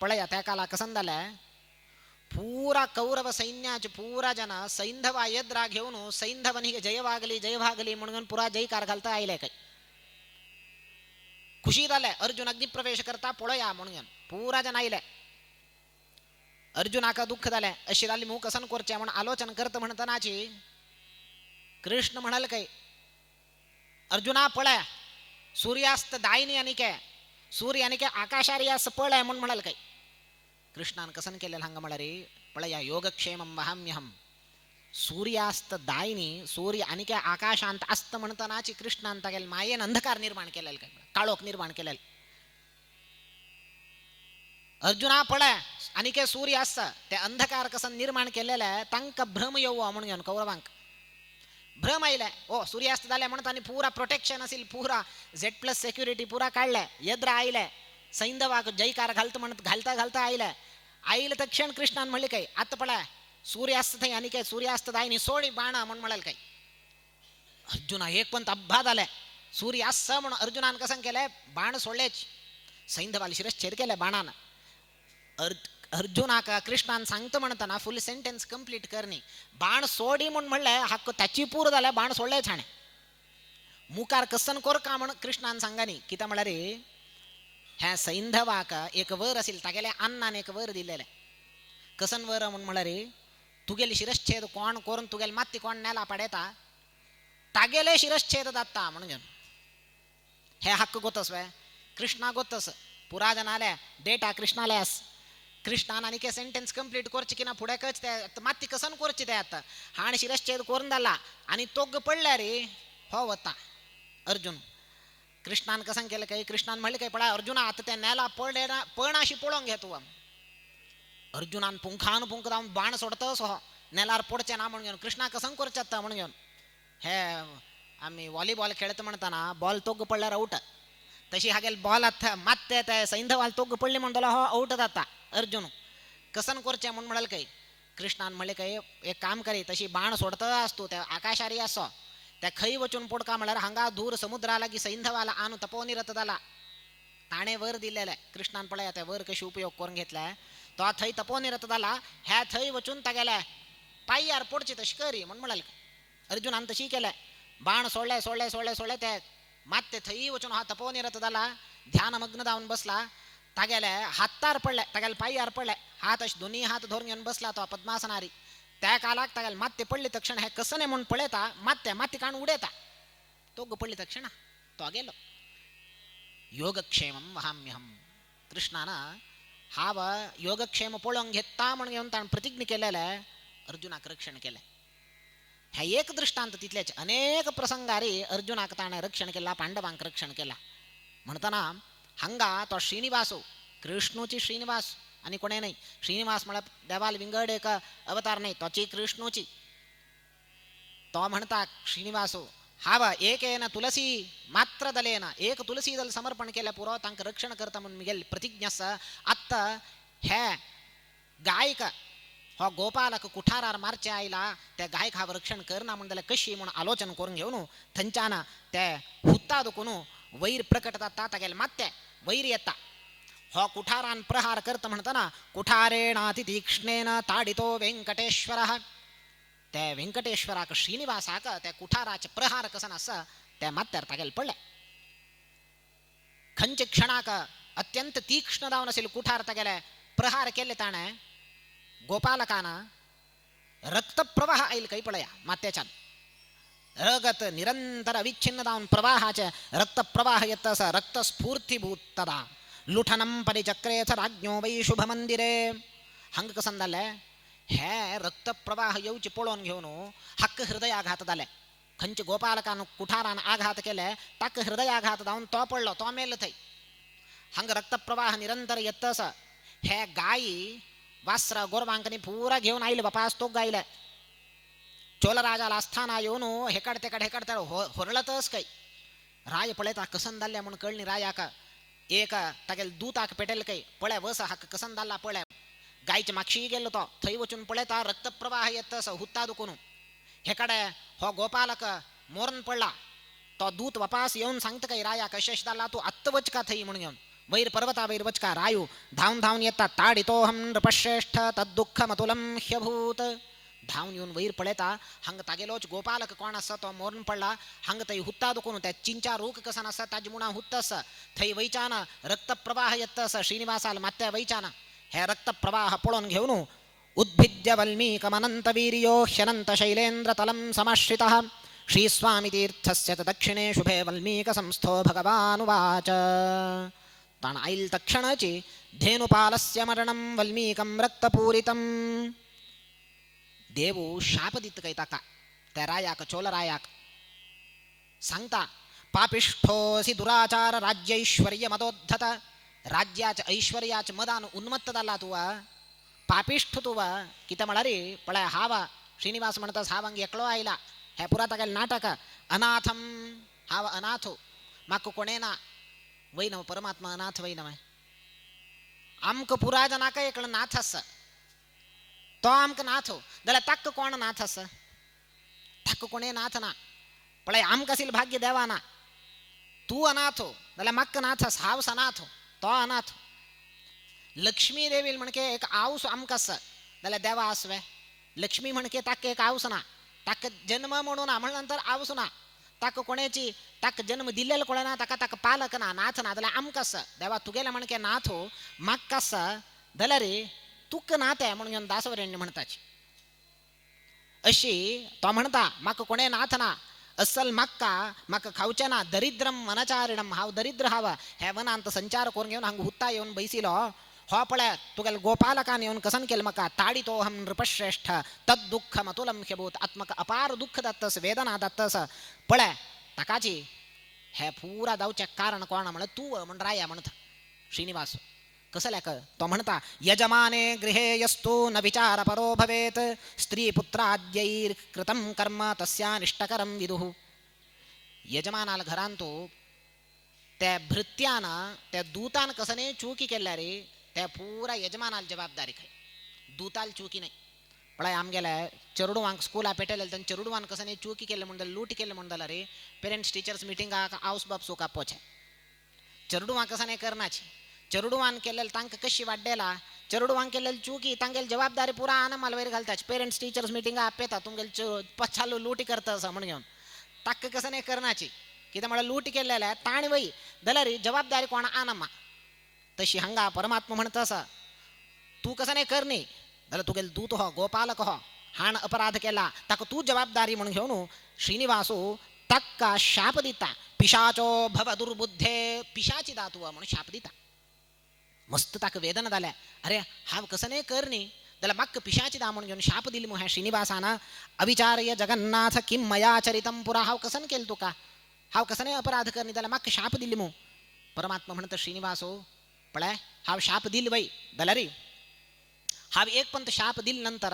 Speaker 2: पळया त्या काला कसन झालंय. पूरा कौरव सैन्याचे पूरा जन सैंधवा यद्रा घेऊन सैंधवनिಗೆ जयवागली म्हणून पुरा जयकार घालता आयले. काही खुशी झाले. अर्जुन अग्निप्रवेश करता पळया म्हणून पूरा जन आयले. अर्जुनाका दुःख झाले. अशी झाली मू कसन कोरच्या म्हणून आलोचन करत म्हणतानाची कृष्ण म्हणाल काही अर्जुना पळया सूर्यास्त दायनी आणि काय सूर्य आणि काय आकाशारियास पळय म्हणून म्हणाल काही. कृष्णान कसन केलेलं हंग मला रे पळया योगक्षेमं वहाम्यहम. सूर्यास्त दायनी सूर्य आणि काय आकाशांत अस्त म्हणतानाची कृष्णांत गेल मायेन अंधकार निर्माण केलेलं काय काळोख निर्माण केलेलं. अर्जुना पळय आणि काय सूर्य असत ते अंधकार कसन निर्माण केलेलं तांक भ्रम येऊ म्हणून कौरवांक भ्रम आयलाय. ओ सूर्यास्त झाल्या म्हणत आणि पुरा प्रोटेक्शन असेल पुरा Z+ सेक्युरिटी पुरा काढलाय. यद्र आयलाय सैंधवाक जयकार घालत म्हणत घालता आयलाय. आईल तर क्षण कृष्णान म्हणले काही आता पळाय सूर्यास्त थंय आणि काय सूर्यास्त दायनी सोडी बाणा म्हणून म्हणाल काही. अर्जुना एक पण अब्बा झालाय सूर्यास्त म्हणून अर्जुनान कसं केलंय बाण सोडल्याच सैंधवाला शिरच्छेद केलाय बाणानं. अर्जुनाका कृष्णान सांगतो म्हणताना फुल सेंटेन्स कंप्लीट करणे बाण सोडी म्हणून म्हणलंय हक्क त्याची पूर झालाय बाण सोडलाय छाणे मुकार कसन कोर का म्हण कृष्णान सांगानी किता म्हणा रे ह्या सैंधवाका एक वर असेल तागेल्या अन्नाने एक वर दिलेलं कसन वर म्हणून म्हणा रे तुगेली शिरच्छेद कोण कोरून तुगेल माती कोण नेला पडेता तागेले शिरच्छेद दाता म्हणून हे हक्क गोतस वय कृष्णा गोतस पुरा जनाल्या डेटा कृष्णालयास कृष्णान आणि सेंटेन्स कंप्लीट करची की ना पुढे कच त्या माती कसन कोरची त्या आता हाण शिरच्छेद कोरून झाला आणि तोग पडल्या रे हो होता. अर्जुन कृष्णान कसं केलं काही कृष्णान म्हणले काही पळा अर्जुना आता त्या न्याला पळणाशी पळून घेतो. अर्जुनान पुंखान पुंख जाऊन बाण सोडतस हो नेलार पोडचे ना म्हणून घेऊन कृष्णा कसं करच्यात म्हणून घेऊन हे आम्ही व्हॉलीबॉल खेळत म्हणताना बॉल तोग पडल्यावर आऊट तशी हागेल बॉल आता माते त्या सैंधवाल तोग पडली म्हणतो हो आऊट जाता. अर्जुन कसन कोरच्या म्हणून म्हणाल काही कृष्णान म्हणले काही एक काम करे तशी बाण सोडत असतो त्या आकाशारी असो त्या खई वचून पोडका म्हणल्यार हांगा दूर समुद्राला की सैंधवाला आणू तपोनिरत झाला ताणे वर दिलेला कृष्णान पळया त्या वर कशी उपयोग करून घेतलाय तो आ थंय तपोनिरत झाला ह्या थंय वचून ता गेलाय पायी यार पोडची तशी करी म्हणून म्हणाल. अर्जुनान तशी केलाय बाण सोडलाय त्या माते थंय वचून हा तपोनिरत झाला ध्यानमग्न जाऊन बसला ताग्याला हातार पडलाय ताग्याला पायी यार पडलाय हात अशी दोन्ही हात धरून घेऊन बसला तो पद्मासनारी त्या कालाक ताग्याला माते पडली तक्षण हे कसं नाही म्हणून पळेता माती काढून उडेता तो ग पडली तक्षण तो गेलो. योगक्षेमं वहाम्यहम कृष्णाना हाव योगक्षेम पळून घेता म्हणून घेऊन ताण प्रतिज्ञा केलेल्या अर्जुनाक रक्षण केलंय. ह्या एक दृष्टांत तिथल्याच अनेक प्रसंगारी अर्जुनाक ताणे रक्षण केला पांडवांक रक्षण केला म्हणताना हंगा तो श्रीनिवासो कृष्णोची श्रीनिवास आणि कोणे नाही श्रीनिवास मला देवाल विंगड एक अवतार नाही तोची कृष्णोची तो म्हणता श्रीनिवासो हावा एकेन तुलसी मात्र दलेन एक तुलसी दल समर्पण केल्या पुरो तांक रक्षण करता म्हणून मिगेल प्रतिज्ञास आत्ता हे गायक हो गोपालक कुठारार मारचे आयला त्या गायक हा रक्षण करना म्हणून कशी म्हणून आलोचन करून घेऊन थंचाना त्या हुत्ता दुखून वैर प्रकट जाता तागेल मात्या वैर येता हो कुठारान प्रहार करत म्हणताना कुठारेणाति तीक्ष्णेन ताडितो वेंकटेश्वर त्या वेंकटेश्वराक श्रीनिवासाक त्या कुठाराचे प्रहार कसन असं त्या मात्यार तागेल पडले. खंच क्षणाक अत्यंत तीक्ष्ण जावन असेल कुठार तागेले प्रहार केले ताणे गोपालकाना रक्तप्रवाह आईल काही पळया मात्याच्यान रगत निरंतर अविच्छिन्न जाऊन प्रवाहाचे रक्तप्रवाह येत असा रक्तस्फूर्तीभूत तदा लुठनम परिचक्रेथ राज्ञो वै शुभ मंदिरे हंग कसं जालें हे रक्तप्रवाह येवची पळोवन घेवन हक्क हृदयाघात जाले खंच गोपालकान कुठारान आघात केले ताक हृदयाघात जावन तो पडलो तो मेल थंय हंग रक्तप्रवाह निरंतर येत असा हे गायी वासरा गोरवांकनी पुरा घेऊन आईल बापास तो गायला चोलराजाला असताना येऊन हेकड तेकड ಹೊರಳತಸ್ ಕೈ ರಾಯ ಪಳೆತ ಕಸಂದಲ್ಯ म्हणून कळणी रायाका एक तागेल दूताक पेटेल काही पळ्या वस हाक कसंदाला पळ्या गायच्या मागशी गेलो तो थंय वचून पळयता रक्तप्रवाह येतस हुत्ता दुखून हेकडे हो गोपालक मोरन पडला तो दूत वापास येऊन सांगता काही राया कशेश दाला तू आत्त वचका थंय म्हणून घेऊन वैर पर्वता वैर वचका रायू धावून धावून येतात ताडितोहम नृपश्रेष्ठ तद्दुःखमतुलम ह्यभूत धावून येऊन वैर पळयता हंग तागेलोच गोपालक कोण आसा तो मोरून पडला हंग थंय हुत्ता दुखून त्या चिंचा रूख कसन आसा ताजे मुणा हुत्तस थंय वयच्यान रक्तप्रवाह येतस श्रीनिवासाल मात्या वयच्यान हे रक्तप्रवाह पळोवन घेवन उद्भिद्य वल्मीकमनन्तवीर्यो ह्यनंत शैलेन्द्रतलं समाश्रितः श्रीस्वामितीर्थस्य दक्षिणे शुभे वल्मीकसंस्थो भगवानुवाच ताण आईल तक्षणाची धेनुपालस्य मरणं वल्मीकं रक्तपूरितं देवू शाप दित काही ताका त्या रायाक चोलरायाक सांगता पापिष्ठोसी दुराचार राज्यैश्वर्य मदोद्धत राज्याच ऐश्वर्याच मदान उन्मत्त झाला तुवा पापिष्ठ तुवा किती म्हणारी पळय हावा श्रीनिवास म्हणतास हावांग एकलो आयला हे पुरा तागेल नाटक अनाथम हाव अनाथो माक कोणेना वैनव परमात्मा अनाथ वैनव आमक पुरा जनाक एकलं नाथ अस तो आमक नाथ हो जाल्यार ताक कोण नाथ आसा ताक कोणे नाथ ना पळय आमक असील भाग्य देवाना तू अनाथ हो जाल्यार म्हाका नाथ आसा हांव अनाथ हो तो अनाथ लक्ष्मी देवील म्हणके एक आवस आमकां आसा जाल्यार देवा आसवे लक्ष्मी म्हणके ताक एक आवस ना ताक जन्म म्हणून ना म्हणल्या नंतर आवस ना ताक कोणाची ताक जन्म दिल्लेलो कोणा ताका ताका पालक ना नाथ ना जाल्यार आमकां आसा देवा तुगेले म्हणके नाथ हो म्हाका आसा जाल्यार तुक नाते म्हणून दासवरेण्य म्हणताची अशी तो म्हणता म्हाका कोणे नाथ ना असल म्हाका खावचे ना दरिद्रम मनचारिणम हांव दरिद्र हावा हे वनांत संचार करून घेवन हांगा हुत्ता येवन बैसिलो हो पळय तुगेल गोपालकान येवन कसन केलें म्हाका ताडितोहम नृपश्रेष्ठ तद दुःखम अतुलम ह्यभूत आत्मक अपार दुःख दत्तस वेदना दत्तस पळय ताकाची हे पुरा जावचें कारण कोण म्हण तू म्हण राया म्हणता श्रीनिवास कसल्याक तो म्हणता यजमाने गृहे यस्तु न विचार परो भवेत स्त्री पुत्राद्यैर कृतं कर्म तस्यानिष्टकरं विदुः यजमानाल घरान तो त्या भृत्यान त्या दूतान कसने चुकी केल्या रे त्या पुरा यजमानाल जबाबदारी खंय दूताल चुकी नाही पळय आमगेले चेडवांक स्कूला पेटयलें तेन्ना चेडवान कसने चुकी केलें म्हणटा लूट केलें म्हणटा रे पेरेंट्स टीचर्स मिटिंगाक आवस बाप सोका पोचे चेडवां कसने करनाची चेडवान केलेलं तांकां कशी वाड्डेला चेडवान केलेली चुकी तांगेली जबाबदारी पुरा आनमाल वयर घालताच पेरेंट्स टीचर्स मिटिंगा आपयता तुमगेले पच्छालो लूटी करता असा म्हणून घेवन ताका कसं नाही करनाची कित्याक म्हळ्यार लूट केलेल्या ताणी वय जाल्यार जबाबदारी कोणा आनम्मा तशी हांगा परमात्मा म्हणता असा तू कसं नाही करनी जाल्यार तुगेलो दूत हो गोपालक हो हाण अपराध केला ताका तू जबाबदारी म्हणून घेवन श्रीनिवासू ताका शाप दिता पिशाचो भव दुर्बुद्धे पिशाची दातू म्हणून शाप दिता मस्त ताका वेदना जाल्या अरे हांव कसं नाही करनी जाल्यार म्हाका पिशाची दा म्हणून घेवन शाप दिली ह्या श्रीनिवासान अविचार्य जगन्नाथ किं मया चरितं पुरा हांव कसन केलें तुका हांव कसं नाही अपराध करनी जाल्यार म्हाका शाप दिली मू परमात्मा म्हणटा श्रीनिवासो पळय हांव शाप दिल वय जाल्यार हांव एक पंत शाप दिल नंतर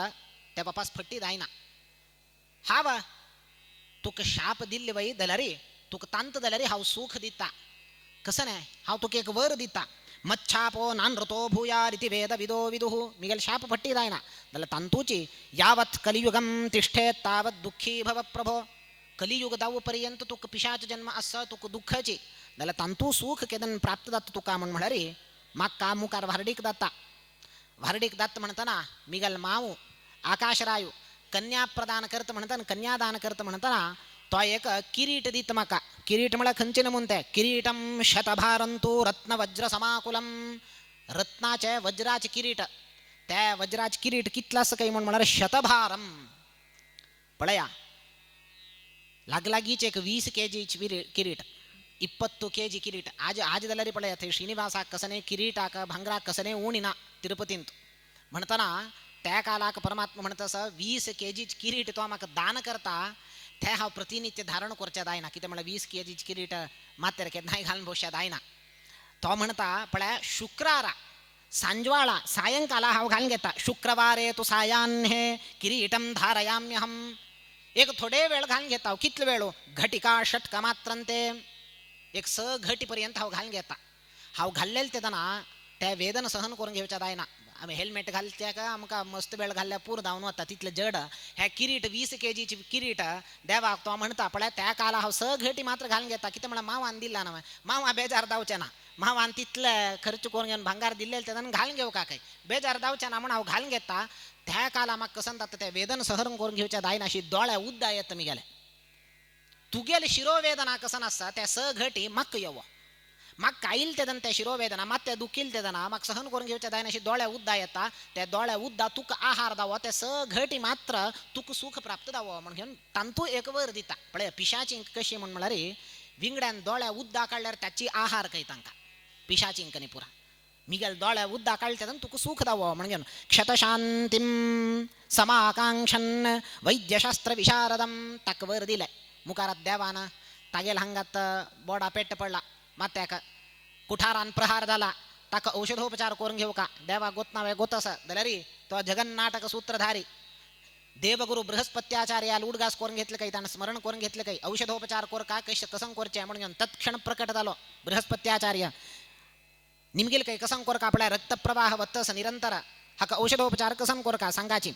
Speaker 2: त्या बापास फट्टी जायना हांव तुका शाप दिल्ले वय जाल्यार तुका तांत जाल्यार हांव सूख दिता कसं नाही हांव तुका एक वर दिता मच्छापो नानृतो भूयारिति वेद विदो विदुः मिगेल शाप पट्टी जायना जाल्यार तांतूची यावत् कलियुगम तिष्ठेत तावत् दुःखी भव प्रभो कलियुग जाऊ पर्यंत तुका पिशाच जन्म आसा तुका दुःखाची जाल्यार तांतू सुख केदन प्राप्त जाता तुका म्हळ्यार म्हाका मुखार वारडीक जाता वारडीक दत्त म्हणतना मिगल माव आकाशरायू कन्या प्रदान करता म्हणतना कन्यादान करता म्हणतना तो एक किरीट दित म्हाका किरीट म्हळ्यार खंयचे म्हणते किरीटम शतभारंतु रत्न वज्र समाकुलम रत्नाचे वज्राचे किरीट त्या वज्राज किरीट कितलास काही म्हणून म्हणणार शतभारम पळया लागलागीच एक 20 kg किरीट 20 kg किरीट आज आज दलरी पळया थे श्रीनिवास कसने किरीटाक भंगरा कसने ऊणिना तिरुपतींत म्हणताना त्या कालाक परमात्मा म्हणत असं 20 kg किरीट तो आम्हाला दान करता त्या हा प्रतिनित्य धारण करच्या दायना किती मला 20 kg किरीट मात्र के नाही घालून भोश्या दायना तो म्हणता पळ्या शुक्रारा सांजवाळा सायंकाला हाव घालून घेता शुक्रवारे तू सायान्हे किरीटम धारयाम्यहम एक थोडे वेळ घालून घेता कितले वेळ घटिका षटका मात्रंते एक स घटीपर्यंत हाव घालून घेता हाव घाललेल ते ना त्या वेदन सहन करून घेवच्या दायना आम्ही हेल्मेट घालत्या का आमका मस्त वेळ घालल्या पूर धावून होता तिथलं जड ह्या किरीट 20 kg ची किरीट देवा तो म्हणता पळ्या त्या काला हाव स घटी मात्र घालून घेता किती म्हणा मावान दिला ना मावा बेजार दावच्या ना मावान तिथलं खर्च करून घेऊन भंगार दिलेलं त्यानं घालून घेऊ का काय बेजार दावच्या ना म्हणा हाव घालून घेता त्या काला मग कसं जातं त्या वेदन सहन करून घेऊच्या दायनाशी डोळ्या उद्दा येत मी गेले तू गेले शिरोवेदना कसं नसता त्या स घटी मक येव मग काईल ते त्या शिरोवेदना मग त्या दुखील ते मग सहन करून घेऊच्या दायनाशी डोळ्या उद्दा येता त्या डोळ्या उद्दा तुक आहार दावं त्या स घटी मात्र तुक सुख प्राप्त दावं म्हणून तांतू एक वर दिता पळे पिशाची कशी म्हणून म्हणला रे विंगड्यान डोळ्या उद्दा काढल्यावर त्याची आहार काही तांका पिशाची कनी पुरा मिगल डोळ्या उद्दा काढते तुक सुख दावं म्हणून क्षतशांतीम समाकांक्षन वैद्यशास्त्र विशारदम तक वर दिलंय मुखारात देवाना तागेल हंगात बोडा पेट पडला मात्या का कुठारान प्रहार झाला ताक औषधोपचार करून घेऊ का देवा गोतनावे गोतस दलरी तो जगन्नाटक सूत्रधारी देवगुरु बृहस्पत्याचार्याला उडगास करून घेतलं काही त्यांना स्मरण करून घेतलं काही औषधोपचार कोर का कश कसं करचे म्हणून तत्क्षण प्रकट झालो बृहस्पत्याचार्य निमगेल काही कसं कोर का आपल्या रक्तप्रवाह वत्तस निरंतर हक औषधोपचार कसं कोर का सांगाची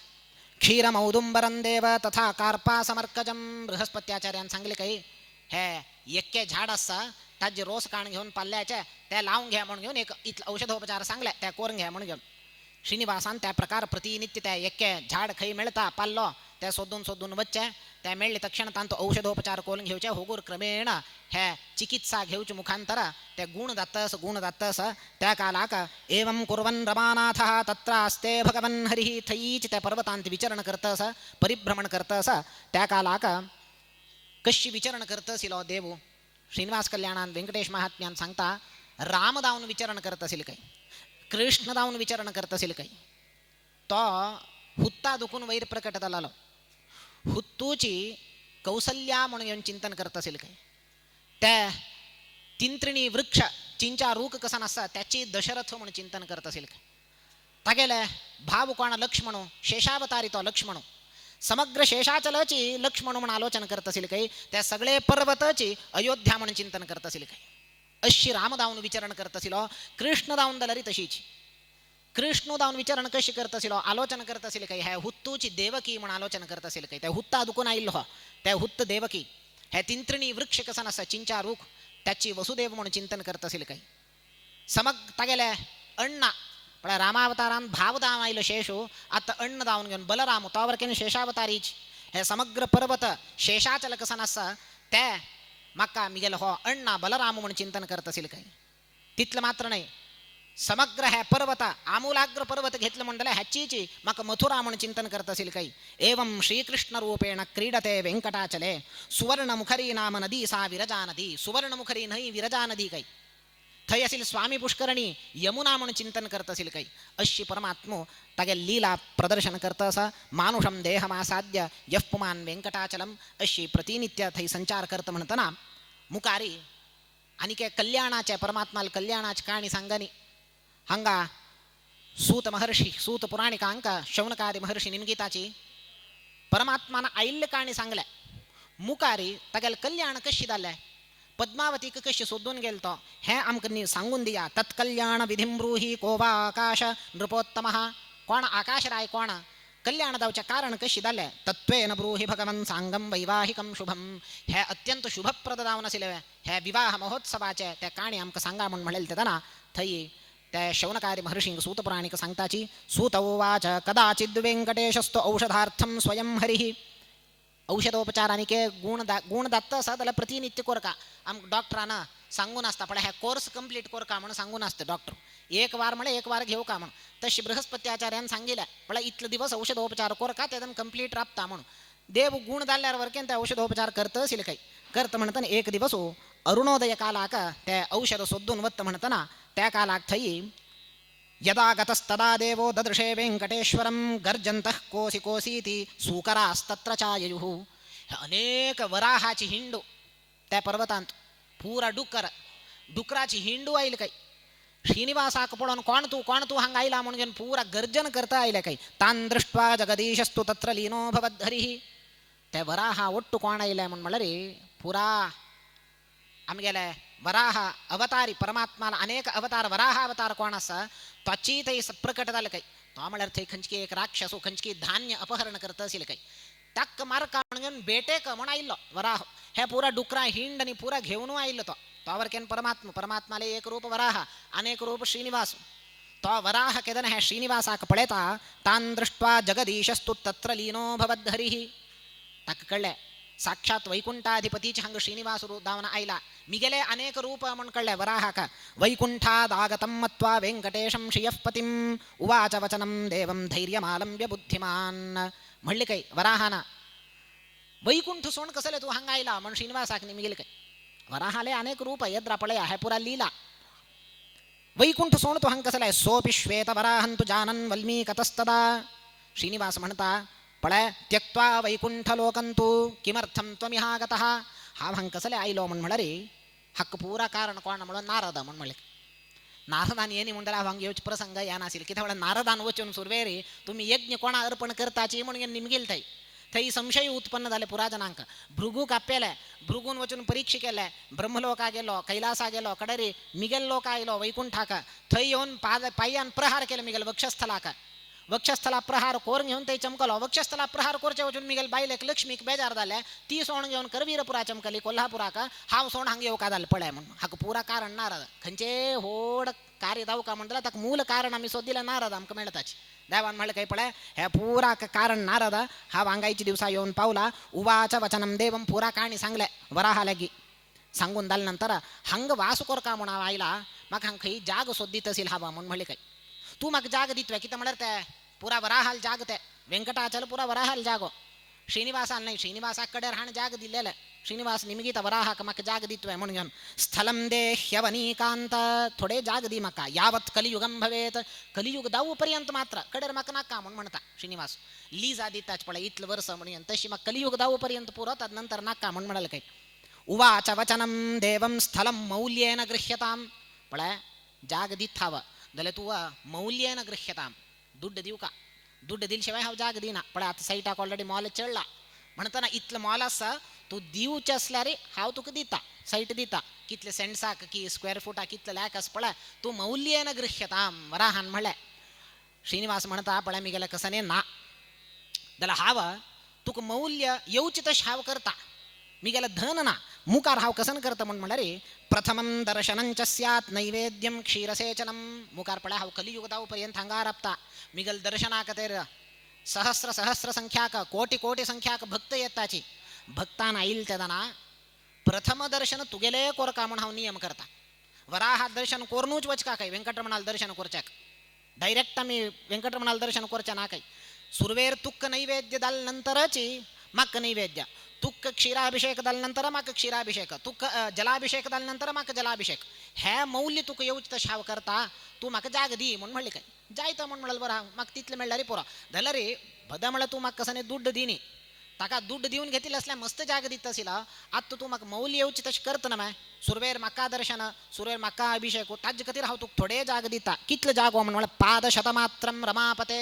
Speaker 2: क्षीरमौदुंबरं देव तथा कार्पा समर्कजम बृहस्पत्याचार्यानं सांगले काही हे एक्के झाड असा त्याचे रोस काण घेऊन पाल्याच्या त्या लावून घ्या म्हणून घेऊन एक इथला औषधोपचार सांगल्या त्या करून घ्या म्हणून घेऊन श्रीनिवासान त्या प्रकार प्रतिनित्य त्या एक्के झाड खाई मिळता पाल्लो त्या शोधून वच्चे त्या मिळले तक्षण तांतो औषधोपचार करून घेऊच्या होगूर क्रमेण हे चिकित्सा घेऊच मुखांतर त्या गुण दत्तस त्या कालाक एवं कुर्वन् रमानाथ तत्रास्ते भगवन् हरिः थईच त्या पर्वतांत विचरण करतस परिभ्रमण करतस त्या कालाक कशी विचरण करतसिल देव श्रीनिवास कल्याणान व्यंकटेश महात्म्यान सांगता राम दावून विचरण करत असेल काही कृष्ण दावून विचरण करत असेल काही तो हुत्ता दुखून वैर प्रकट झाला हुत्तूची कौसल्या म्हणून येऊन चिंतन करत असेल काही त्या तिंत्रिणी वृक्ष चिंचा रूक कसा नसता त्याची दशरथ म्हणून चिंतन करत असेल काही तागेले भाव कोण लक्ष्मणो शेषावतारी तो लक्ष्मणो समग्र शेषाचलची लक्ष्मण म्हणून आलोचन करत असेल काही त्या सगळे पर्वताची अयोध्या म्हणून चिंतन करत असेल काही अशी रामदावून विचरण करत असेल कृष्ण दावून दलरी तशीच कृष्ण दावून विचरण कशी करत असेल आलोचन करत असेल काही ह्या हुत्तूची देवकी म्हणून आलोचन करत असेल काही त्या हुत्ता दुखून आईल त्या हुत्त देवकी ह्या तिंत्रिणी वृक्ष कसा नसा चिंचा रूख त्याची वसुदेव म्हणून चिंतन करत असेल काही तागेले अण्णा पण रामावतारान भाव दाव आईल शेषू आता अण्ण दावून घेऊन बलराम तोवर केन शेषावतारीच हे समग्र पर्वत शेषाचल कसा नसा त्या मक्का मिगेल हो अण्णा बलराम म्हणून चिंतन करत असेल काही तिथलं मात्र नाही समग्र ह्या पर्वत आमूलाग्र पर्वत घेतलं म्हणलं ह्याचीची मग मथुरा म्हणून चिंतन करत असेल काही एवं श्रीकृष्ण रूपेण क्रीडते व्यंकटाचले सुवर्णमुखरी नाम नदी सा विरजा नदी सुवर्णमुखरी नाही विरजा नदी काही थई असेल स्वामी पुष्करणी यमुना म्हणून चिंतन करत असेल काही अशी परमात्मा तागे लीला प्रदर्शन करत असा मानुषम देहमासाद्य यः पुमान व्यंकटाचलम अशी प्रतिनित्य थई संचार करत म्हणताना मुकारी आणि काय कल्याणाच्या परमात्माला कल्याणाची कहाणी सांगणी हंगा सूत महर्षी सूत पुराणिकांक शौनकादी महर्षी निमगीताची परमात्माना आईल्य कहाणी सांगल्या मुकारी तागेल कल्याण कशी जाल्ले पद्मावती कशी शोधून गेलतो हे आमकनी सांगून दिया तत्कल्याण विधिं ब्रूहि को वा आकाश नृपोत्तम कोण आकाश राय कोण कल्याण दावचे कारण कशी जाल्ले तत्वेन ब्रूहि भगवन् सांगम वैवाहिकम शुभम हे अत्यंत शुभप्रद दावन आशिल्ले हे विवाह महोत्सवाचे त्या काणी आमकां सांगा म्हणून म्हणलेले तेदना थई त्या शौनकादी महर्षींक सूतपुराणिक सांगताची सूत उवाच कदाचिद वेंकटेशस्तु औषधार्थम स्वयं हरिः औषधोपचारानिके गुण दत्त सदल प्रतिनित्य कोरका आम डॉक्टराना सांगून असता पण ह्या कोर्स कंप्लीट कर का म्हणून सांगून असते डॉक्टर. एक वार म्हणे एक वार घेऊ का म्हणून. तशी बृहस्पती आचार्यान सांगितलं पण इतलं दिवस औषधोपचार कर का त्यातून कंप्लीट राबता म्हणून. देव गुण दाल्यावर ते औषधोपचार करत असेल काही करत म्हणताना एक दिवस अरुणोदय कालाक त्या औषध सोद्धून वत्त म्हणताना त्या कालाक थई यदा गतस्तदा देवो ददृशे वेंकटेश्वरम गर्जंतः कोसी कोसीती सूकरास्तत्र चाययुः. अनेक वराहाची हिंडू त्या पर्वतांत पूरा डुकराची हिंडू आईल काही. श्रीनिवासाक पडून कोण तू हंग आईला म्हणून पूरा गर्जन करता आयला काही. तान दृष्ट्वा जगदीशस्तु तत्र लीनो भवद्धरिः. त्या वराहा ಒಟ್ಟು कोण आयलाय म्हणून म्हणलं रे पुरा आम्ही गेलाय वराह अवतारी परमात्माला अनेक अवतार वराह अवतार कोण असा त्वची ते प्रकट झालं काही. तो म्हणलं थे खंचकी एक राक्षसो खंचकी धान्य अपहरण करत असेल काही. टक्क मार काढून बेटे का म्हणून आयलो वराह हे पुरा डुकरा हिंड आणि पुरा घेऊन आयलो तो तोवर केन परमात्माले एक रूप वराह अनेक रूप श्रीनिवास. तो वराह केदन हे श्रीनिवासाक पळेता तान दृष्ट्वा जगदीशस्तु तत्र लीनो भवद्धरिः. तक कळले साक्षात वैकुंठाधिपतीचे हंग श्रीनिवास दावना आयला. मिगेले अनेक रूप म्हणून कळले वराहाक. वैकुंठादागतं मत्वा वेंकटेशं श्रियःपतिं उवाच वचनं देवं धैर्यमालम्ब्य बुद्धिमान्. म्हणले काही वराहाना वैकुंठ सोण कसले तू हंग आयला म्हणून श्रीनिवासाक मिगेले काही. वराहाले अनेक रूप यद्रा पळया हे पुरा लीला. वैकुंठ सोण तू हंग कसलाय सोपि श्वेत वराहं तु जानन् वल्मीकतस्तदा. श्रीनिवास म्हणता पळय त्यक्त्वा वैकुंठलोकंतु किमर्थं त्वमिहागतः. हा हंग कसले आयलो म्हणून म्हणा रे हक्क पूरा कारण कोण म्हणून नारद म्हणून म्हणले. नारदान येणी म्हणला हंग योच प्रसंग या नासील किती वेळा नारदान वचन सुरवेरे तुम्ही यज्ञ कोणा अर्पण करताची म्हणून निमगेल थई थई संशय उत्पन्न झाले पुराजनांक. भृगू काप्यालाय भृगून वचून परीक्षा केलाय ब्रह्मलोका गेलो कैलासा गेलो कडेरी मिगेल लोक आयलो वैकुंठाक थई येऊन पायान प्रहार केलं मिगेल वक्षस्थलाक. वक्षस्थला प्रहार कोर घेऊन ते चमकलो. वक्षस्थला प्रहार कोरच्या वचून मिगेल बाईलेक लक्ष्मीक बेजार झाल्या ती सोण घेऊन करवीरपुरा चमकली कोल्हापुराक हाव सोण हंगे येऊ का झालं पळाय म्हणून हाक पुरा कारण नारद खंचे होड कार्य दाऊ का म्हणला तक मूल कारण आम्ही शोधिलं नारद आमक मिळताची देवान म्हणलं काही पळाय हे पुरा कारण नारद हा वांगायची दिवसा येऊन पावला. उवाच वचनम देवम पुरा कहाणी सांगल्या वराहा लगी सांगून दाल्यानंतर हंग वासुकोर का म्हणा आईला मग हंग खई जाग शोधित असेल हवा म्हणून म्हणले काही तू मग जाग दितव्या किती म्हणत पुरा वराहाल जागते वेंकटाचल पुरा वराहाल जागो श्रीनिवासाल नाही श्रीनिवासाकडे राहण जाग दिलेलं श्रीनिवास निमगित वराहाक मक जाग दितव्या म्हणून स्थलम देह्यवनीकांत थोडे जाग दी मका यावत कलियुगम भवेत कलियुग दाऊ पर्यंत मात्र कडेर मक नाका म्हणून म्हणता श्रीनिवास लीजा दिताच पडे इतलं वर्ष म्हणून तशी मग कलियुग दाऊ पर्यंत पुरत नंतर नाका म्हणून म्हणाल काही. उवाच वचनम देवम स्थलम मौल्येन गृह्यताम पळय जाग दिथाव जाल्यार तू मौल्येन गृह्यताम दुड्ड दिव का दुड्ड दिल्याशिवाय हांव जाग दिना पण आता साईटाक ऑलरेडी मॉल चढला म्हणताना इतलं मॉल आसा तू दिवचे असल्या रे हांव तुका दिता साईट दिता कितले सेंट्साक की स्क्वेअर फुटाक कितले लॅक आस पळय तू मौल्येन गृह्यताम वराहान म्हणले. श्रीनिवास म्हणता पळय मी गेल्या कसने ना जाल्यार हांव तुका मौल्य येवचे तशें हांव करता मी गेला धन ना मुखार हांव कसन करता म्हणून म्हणल्यार रे प्रथमं दर्शनंच स्यात् नैवेद्यम क्षीरसेचनम मुखार पळय हांव कलियुग दाऊ पर्यंत हांगा राबता मिगल दर्शनाक तर सहस्र सहस्र संख्याक कोटी कोटी संख्याक भक्त येताची भक्तान आईल तेदना प्रथम दर्शन तुगेले कोरका म्हणून हांव नियम करता. वराहा दर्शन कोरनूच वचका काही वेंकटरमणाल दर्शन कोरच्याक डायरेक्ट आम्ही वेंकटरमणाल दर्शन कोरच्या ना काही सुरवेर तुक्क नैवेद्य दाल नंतरची मक नैवेद्य तुक्क क्षीराभिषेक दाल्यानंतर माक क्षीराभिषेक तुक्क जलाभिषेक दाल्यानंतर माक जलाभिषेक हे मौल्य तुक येऊच तशाव करता तू म्हाका जाग दी म्हणून म्हणले काय जायतं म्हणून म्हणलं बरं म्हाका तितलें म्हणल्यार पुरो जाल्यार रे भद म्हणल्यार तू म्हाका कसं दुड्ड दिनी ताका दुड्ड दिवन घेतले असल्या मस्त जाग दिता आशिला आतां तू म्हाका मौल्य येवची तशें करता ना माय सुरवेर म्हाका दर्शन सुरवेर म्हाका अभिषेक ताजे खातीर हांव तुका थोडे जाग दिता कितले जाग हो म्हणून पाद शतमात्रम रमापते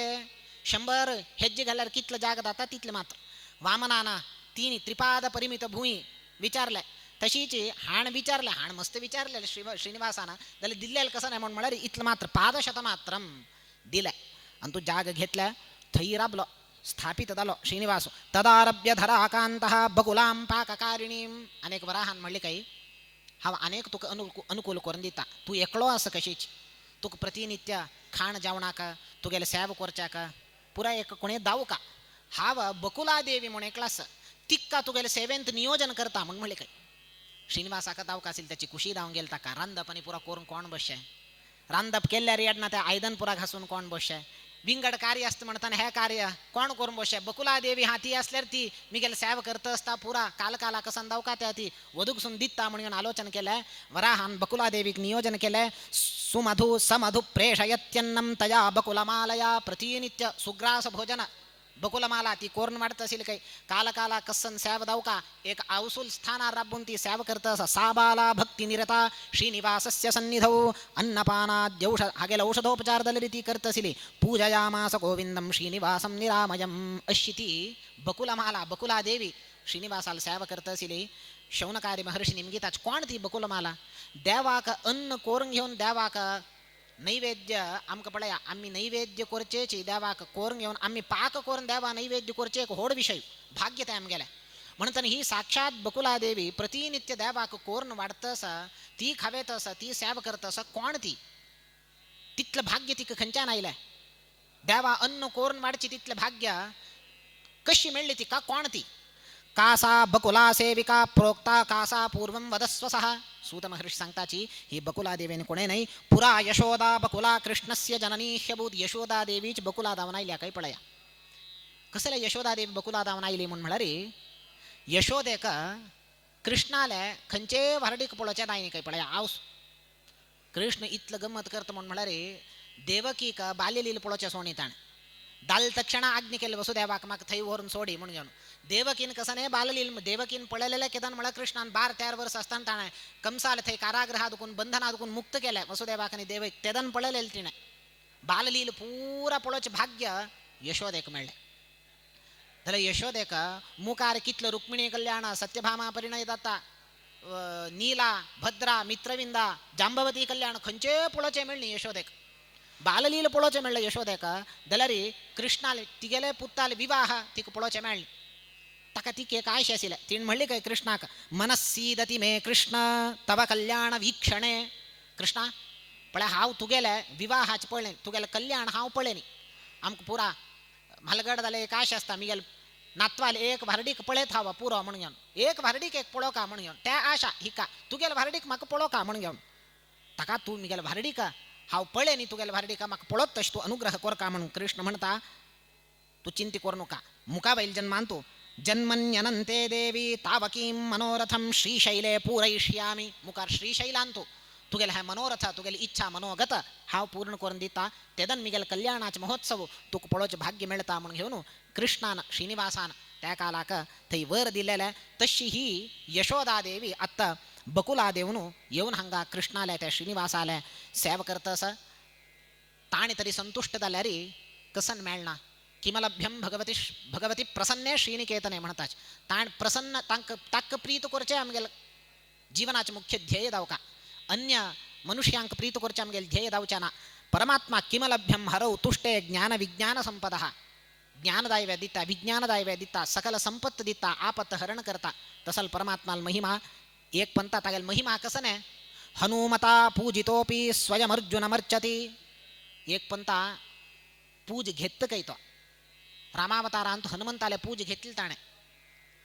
Speaker 2: 100 हेज्जे घाल्यार कितले जाग जाता तितले मात्र वामनाना तीन त्रिपाद परिमित भूई विचारले तशीच हाण विचारले हाण मस्त विचारले श्रीनिवासाना जाल्यार दिल्ल्याल कसं नाही म्हणून म्हळ्यार इतलं मात्र पादशत मात्रम दिले आणि तू जाग घेतल्या थंय राबलो स्थापित जालो श्रीनिवास. तदारभ्य धराकांतः बकुलां पाककारिणीं अनेक वराहान म्हणले काही हांव अनेक तुका अनुकूल करून दिता तू एकलो आसा कशीच तुका प्रतिनित्य खाण जेवणाक तुगेले सेव करच्याक पुरा एक कोणी दाव का हांव बकुला देवी म्हणून एकलो आसा तिक्का तुगेले सेवेंत नियोजन करता म्हणून म्हणले काही श्रीनिवासाका दावका असेल त्याची कुशी धावून गेलता का रांदप आणि पुरा करून कोण बसशाय रांदप केल्यार येडना त्या आयदन पुरा घासून कोण बसशाय विंगड कार्य असतं म्हणताना हे कार्य कोण करून बसशाय बकुला देवी हाती असल्यार ती मी गेलं सेव करत असता पुरा कालकाला कसन दावका त्या ती वधूकसून दित्ता म्हणून आलोचन केलंय वराहान बकुला देवीक नियोजन केलंय सुमधु समधु प्रेषयत्यन्नम तया बकुलमालया प्रतिनित्य सुग्रास भोजन बकुलमाला ती कोरण वाढत असेल काही कालकाला कसन सेव दावका एक अवसूल स्थाना राबून ती सेव करत असा साबाला भक्ती निरता श्रीनिवासस्य सन्निधौ अन्नपानाद्यौष हागेला औषधोपचार दलरी ती करत असेली पूजयामास गोविंदम श्रीनिवासम निरामयम अशी ती बकुलमाला बकुला देवी श्रीनिवासाला सेव करत असेली शौनकारी महर्षी निमगीताच कोण ती बकुलमाला देवाक अन्न कोरून घेऊन देवाक नैवेद्य आमक पळया आम्ही नैवेद्य कोरचेची देवाक कोरून घेऊन आम्ही पाक कोरून देवा नैवेद्य कोरचे एक होड विषय भाग्य ते आम गेल्या म्हणून ही साक्षात बकुला देवी प्रतिनित्य देवाक कोरण वाढतस ती खावेतस ती सेव करतस कोण ती तिथलं भाग्य ती खंच्या नाहीलंय देवा अन्न कोरण वाढची तिथलं भाग्य कशी मिळली ती का कोण ती कासा बकुला सेविका प्रोक्ता कासा पूर्वं वदस्व सहा सूत महर्षी सांगताची ही बकुला देवीने कोणे नाही पुरा यशोदा बकुला कृष्णस्य जननी ह्यभूत यशोदा देवीच बकुला दावन आयल्या काही पळया कसल्या यशोदा देवी बकुला दावन आयली म्हणून म्हणारे यशोदेक कृष्णाला खंचे भरडीक पळोच्या दायनी काही पळया आवस कृष्ण इतलं गंमत करतं म्हणून म्हणारे देवकी का बाल्यलील पळोच्या सोनी ताण दाल तक्षण आज्ञे केले वसुदेवाक माग थई वरून सोडी म्हणून घेऊन देवकीन कसं नाही बाललील देवकीन पळलेल्या केदान मला कृष्णान 12-13 वर्ष असताना ताणे कंसाल थई कारागृहादुकून बंधनादुकून मुक्त केलंय वसुदेवाकने देव तेदन पळलेल तिने बाललील पुरा पळोचे भाग्य यशोदेक मिळले त्याला यशोदेक मुकार कितलं रुक्मिणी कल्याण सत्यभामा परिणय दत्ता नीला भद्रा मित्रविंदा जांबवती कल्याण खंचे पळोचे मिळणी यशोदेक बाललील पळोचे मिळलं यशोदेक दलरी कृष्णाले तिगेले पुत्ताले विवाह तिक पळोचे मिळली तका तिके एक आशा असेल तीन म्हणली काय कृष्णाक मनस्सीदती मे कृष्ण तव कल्याण वीक्षणे कृष्णा पळ्या हाव तुगेले विवाहाच पळले तुगेले कल्याण हाव पळेनी आमक पुरा म्हालगड जाले एक आशा असता मी गेल नातवाले एक भारडीक पळेत हवा पुरो म्हणून घेऊन एक भारडीक एक पळो का म्हणून घेऊन त्या आशा हिका तुगेल भारडीक म्हाका पळो का म्हणून घेऊन तका तू मी गेल भारडीक हाव पळे नी तुगेल भारडी का म्हाका पळत तश तू अनुग्रह कर का म्हणून कृष्ण म्हणता तू चिंती करू नका मुका बैल जन्मांतो जन्मन्यनंते देवी तावकीं मनोरथम श्रीशैले पूरयिष्यामि मुखार श्रीशैलांतो तुगेला हा मनोरथ तुगेली इच्छा मनोगत हाव पूर्ण करून दिता तेदन मिगेल कल्याणाच महोत्सव तुक पळोच भाग्य मिळता म्हणून घेऊन कृष्णान श्रीनिवासान त्या कालाक थई वर दिलेल्या तशी ही यशोदा देवी आत्ता बकुला देवनु येऊन हंगा कृष्णाला त्या श्रीनिवासाला सेव करतस ताणी तरी संतुष्ट झाल्यारी कसन मिळना किमलभ्यम भगवती भगवती प्रसन्ने श्रीनिकेतने म्हणताच ताण प्रसन्न ताक प्रीत करचे आमगेल जीवनाचे मुख्य ध्येय दावका अन्य मनुष्यांक प्रीत करचे आमगेल ध्येय दावच्याना परमात्मा किमलभ्यम हरौ तुष्टे ज्ञान विज्ञान संपदा ज्ञानदायव्या दिता विज्ञानदायव्या दिता सकल संपत्त दिता आपत हरण करता तसल परमात्माल महिमा एक पंथा तागेल महिमा कसं नाही हनुमता पूजितोपी स्वयमर्जुन मर्चती एक पंथा पूज घेत काही तो रामावतारांत हनुमंताला पूज घेतली ताणे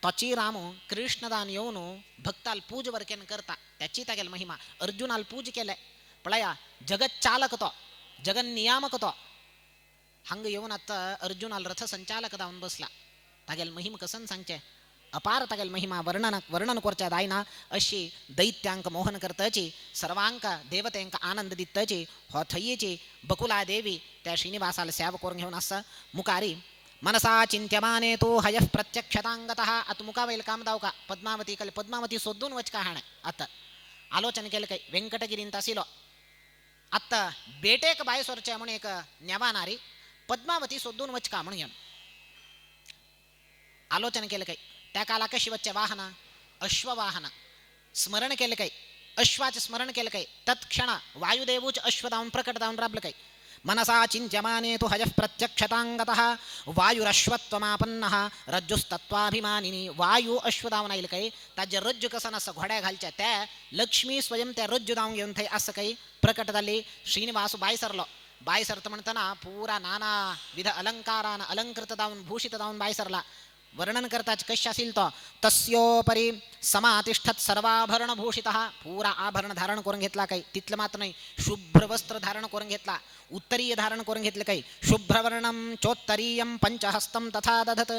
Speaker 2: तोची रामू कृष्णदान येऊन भक्ताल पूज वरकेन करता त्याची तागेल महिमा अर्जुनाल पूज केले पळया जगत चालक तो जगन नियामक तो हंग येऊन आता अर्जुनाल रथ संचालक दावून बसला तागेल महिमा कसन सांगचे अपार तागेल महिमा वर्णन करच्या दायना अशी दैत्यांक मोहन करताची सर्वांक देवतेंक आनंद दिताची हो थयेची बकुला देवी त्या श्रीनिवासाला सेव करून घेऊन असं मुकारी मनसा चिंत्यमाने तो हयः प्रत्यक्षतांगतः आता मुकावेल काम दाव का पद्मावती कल पद्मावती सोदून वच का हाणे आता आलोचन केलं काही व्यंकटगिरींत असिलो आता बेटेक बायसोरच्या म्हणून एक न्यावानारी पद्मावती सोदून वच का म्हणून आलोचन केलं काही त्या काला कशी वच्चे वाहन अश्ववाहन स्मरण केलं काही अश्वाचे स्मरण केलं काही तत्क्षण वायुदेवूच अश्वदावून प्रकट दावून राबलं काही मनसा चिंत्यमाने तो हयः प्रत्यक्षतांगतः वायुरश्वत्वमापन्नः रज्जुस्तत्वाभिमानिनी वायू अश्वदावून आईल काही ताजे रज्जु कसं असं घोड्या घालच्या त्या लक्ष्मी स्वयं त्या रज्जु दावून घेऊन थंय असं काही प्रकट झाली श्रीनिवासू बाय सरलो बाय सरत म्हणताना पुरा नाना विध अलंकारान अलंकृत दावून भूषित दावून बाय सरला वर्णन करताच कशा असेल तो तस्योपरी समातिष्ठत सर्वाभरणभूषित पुरा आभरण धारण करून घेतला काही तिथलं मात्र नाही शुभ्र वस्त्र धारण करून घेतला उत्तरीय धारण करून घेतलं काही शुभ्रवर्णम चोत्तरीयम पंचहस्तम तथा दधत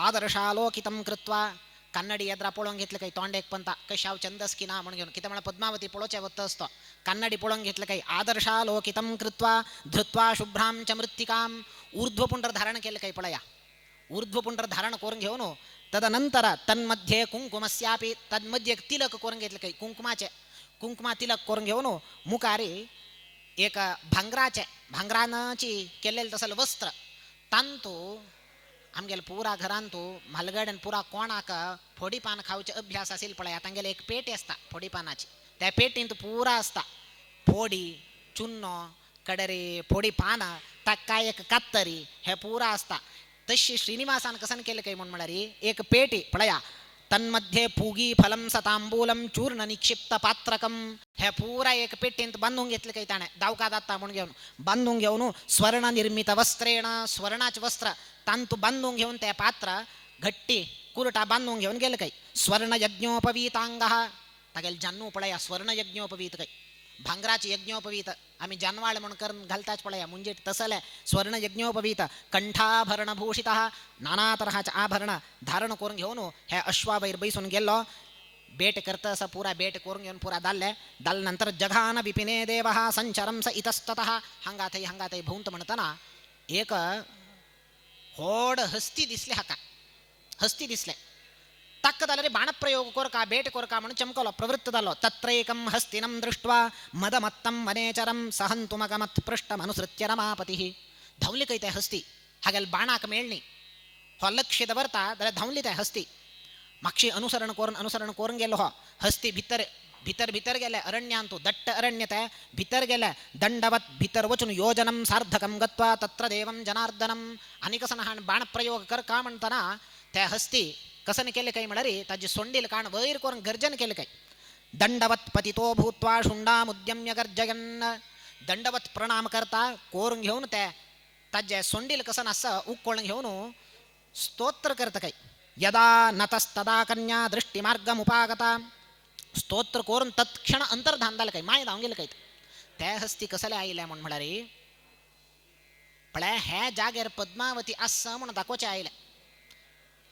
Speaker 2: आदर्शालोकितम कृत्वा कन्नडी एद्रा पळोवन घेतलं काही तोंड एक पंता कशाव चंदस की ना म्हणून घेऊन किती म्हणा पद्मावती पळोच्या वत्त असतो कन्नडी पळोवन घेतलं काही आदर्शालोकितम कृत्वा धृत्वा शुभ्राम च मृत्तिकाम ऊर्ध्वपुंडर धारण केलं काही पळया ऊर्ध्वपुंडर धारण करून घेऊन तदनंतर तन्मध्ये कुंकुमस्यापी तन्मध्ये एक तिलक करून घेतलं काही कुंकुमा तिलक करून घेऊन मुखारी एक भांगराची केलेलं तसं वस्त्र तांतू आमगेल पुरा घरांतू म्हालगड्यान पुरा कोणाक फोडी पान खावचे अभ्यास असेल पळय तांगेले एक पेटी असता फोडी पानाची त्या पेटींत पुरा असता फोडी चुन्नो कडरे फोडी पाना ताका एक कात्तरी हे पुरा असता तशी श्रीनिवासान कसन केलं काही म्हणून म्हणारी एक पेटी पळया तन्मध्ये पूगी फलम सतांबूलम चूर्ण निक्षिप्त पात्रकम हे पुरा एक पेटींत बांधून घेतलं काही त्याने दावका दाता म्हणून घेऊन बांधून घेऊन स्वर्ण निर्मित वस्त्रेण स्वर्णाचे वस्त्र तांतू बांधून घेऊन त्या पात्र घट्टी कुरटा बांधून घेऊन गेलं काही स्वर्ण यज्ञोपवीतांग तागेल जान्नू पळया स्वर्ण यज्ञोपवीत काही भांगराची यज्ञोपवीत आम्ही जानवाळ म्हणून करून घालताच पळया म्हणजे तसले स्वर्ण यज्ञोपवीत कंठाभरणभूषित नाना तऱ्हाचे आभरण धारण करून घेऊन ह्या अश्वावैर बैसून गेलो बेट करतं असं पुरा बेट करून घेऊन पुरा दाल्ले दालनंतर जघान विपिने देव संचरम स इतस्तत हंगाथई भोंत म्हणताना एक होड हस्ती दिसले हाका हस्ती दिसले ताकदलरे बाणप्रयोग कोरका बेट कोरका म्हणून चमकलो प्रवृत्त झालो तत्रैकं हस्तिनं दृष्ट्वा मदमत्तं वनेचरं सहंतुमगमत् पृष्ठमनुसृत्य रमापतिः धावली काही त्या हस्ती हागेल बाणाक मेळणी हो लक्ष दवरता जाल्यार धावली त्या हस्ती मागशी अनुसरण करून गेलो हो हस्ती भितर गेले अरण्यांतू दट्ट अरण्य त्या भितर गेले दंडवत भितर वचून योजनं सार्धकं गत्वा तत्र देवं जनार्दनं आणि कसं हाण बाणप्रयोग कर का म्हणताना त्या हस्ती कसं केले काही म्हणारी ताजी सोंडील कान वैर करून गर्जन केलं काही दंडवत पतितो भूत्वा शुंडामुद्यम्य गर्जयन दंडवत प्रणाम करता कोरून घेऊन त्या ताज्या सोंडील कसं असं उकोळून घेऊन स्तोत्र करतं काही यदा नतस्तदा कन्या दृष्टिमार्गमुपागता स्तोत्र करून तत्क्षण अंतर्धान झालं काही माय धावून गेलं काही त्या हस्ती कसले आईल्या म्हणून म्हणारी पळ्या ह्या जागेर पद्मावती असं म्हणून दाखवचे आईल्या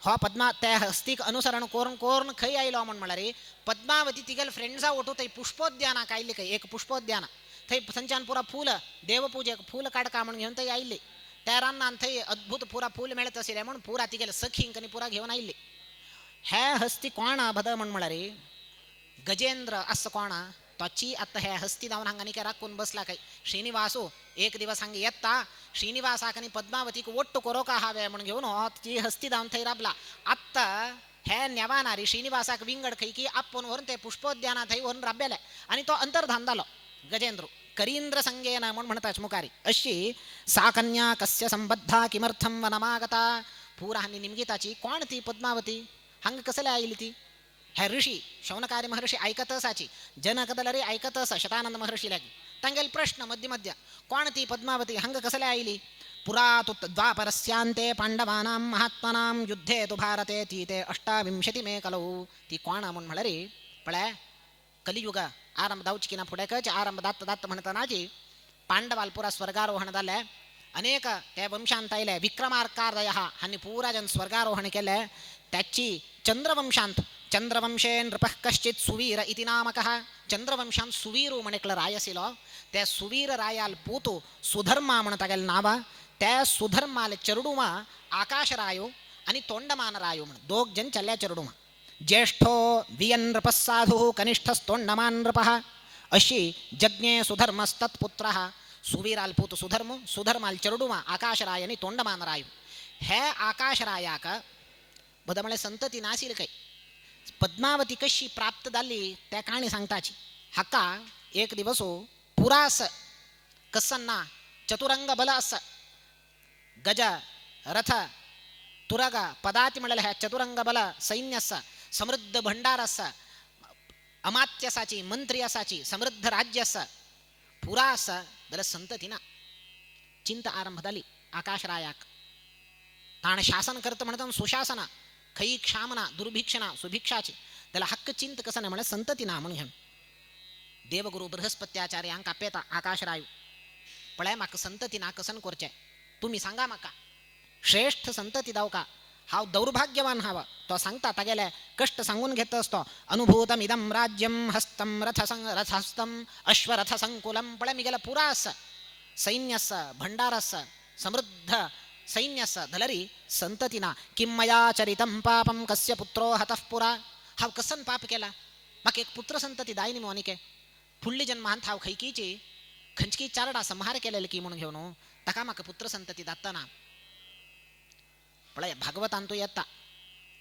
Speaker 2: हो पद्मा त्या हस्तीक अनुसरण करून खै आयलो म्हणून म्हणारी पद्मावती तिगेल फ्रेंड्सा ओटू थंय पुष्पोद्याना आयले काही एक पुष्पोद्याना थंय थंयच्यान पुरा फूल देवपूजेक फूल काडका म्हणून घेऊन थंय आयले त्या रानान थंय अद्भुत पुरा फूल मेळत असेल म्हणून पुरा तिगेल सखींक आनी पुरा घेऊन आयले हे हस्ती कोणा भद म्हणून म्हणारी गजेंद्र असं कोणा तोची आता ह्या हस्ती धावून हांगा काय राखून बसला काही श्रीनिवासो एक दिवस हांगा येता श्रीनिवासाक आनी पद्मावतीक ओट्ट करो का हावे म्हणून घेऊन ती हस्ती धावून थंय राबला आत्ता हे नेवानारी श्रीनिवासाक विंगड खै की आपण वरून ते पुष्पोद्यानात थंय वरून राबेले आणि तो अंतर्धान झालो गजेंद्र करींद्र संगेन म्हणून म्हणताच मुखारी अशी सा कन्या कस्य संबद्धा किमर्थम वनमागता पुरा हानी निमगिताची कोण ती पद्मावती हांगा कसले आयली ती हे ऋषी शौनकारी महर्षी ऐकत असाची जनकदलरी ऐकत असा शतानंद महर्षी लागी तांगेल प्रश्न मध्य कोण ती पद्मावती हंग कसले आईली पुरा तु द्वापरस्यांते पांडवानां महात्मनां युद्धे तु भारते ती ते 28 मे कलौ ती कोण म्हणून म्हळरी पळ्या कलियुग आरंभ दावची ना पुढे कच आरंभ दात म्हणतानाची पांडवाल पुरा स्वर्गारोहण झाले अनेक त्या वंशांत आयले विक्रमार्कादय हानी पुरा जन स्वर्गारोहण केले त्याची चंद्रवंशांत चंद्रवंशे नृपः कश्चित सुवीर इति नामकः चंद्रवंशांत सुवीरू म्हणेकलं राय असिलो त्या सुवीर रायाल पूतू सुधर्मा म्हणता नाव त्या सुधर्माल चरडुमा आकाशरायो आणि तोंडमान रायो म्हण दोग जन चल्या चरडुमा ज्येष्ठो वियन नृपः साधु कनिष्ठस्तोंडमान नृपः अशी जज्ञे सुधर्मस्तत्पुत्रः सुवीराल पूतू सुधर्माल चरडुमा आकाशराय आणि तोंडमान रायो हे आकाशरायाक बदमळे संतती नासील काही पद्मावती कशी प्राप्त झाली त्या कहाणी सांगताची हक्का एक दिवस पुरास कसन्ना चतुरंग बल अस गज रथ तुरग पदाती म्हणले ह्या चतुरंग बल सैन्य अस समृद्ध भंडार अस अमात्य असाची मंत्री असाची समृद्ध राज्य अस पुरा अस दल संततीना चिंता आरंभ झाली आकाशरायाक ताण शासन करत म्हणतात सुशासन खई क्षामना दुर्भिक्षना सुभिक्षाची त्याला हक्क चिंत कसं नाही म्हणत संतती ना म्हणून देवगुरु बृहस्पत्याचार्य अंक आपेता आकाशरायू पळय माका संतती ना कसन कोरचे तुम्ही सांगा माका श्रेष्ठ संतती दाव का हाव दौर्भाग्यवान हवा तो सांगता तागेले कष्ट सांगून घेत असतो अनुभूतम इदम राज्यम हस्तम रथहस्तम अश्वरथ संकुलम पळय मी गेला पुरा अस सैन्यस भंडारस समृद्ध सैन्यस धलरी संततीना किम्मया चरितम पापम कस्य पुत्रो हतः पुरा हाव कसन पाप केला माका एक पुत्र संतती दायनी मोनिके फुडली जन्मांत हाव खैकीची खंचकी चारडा संहार केलेले की म्हणून घेऊन तका माका पुत्र संतती दाताना पळय भागवतांतू येता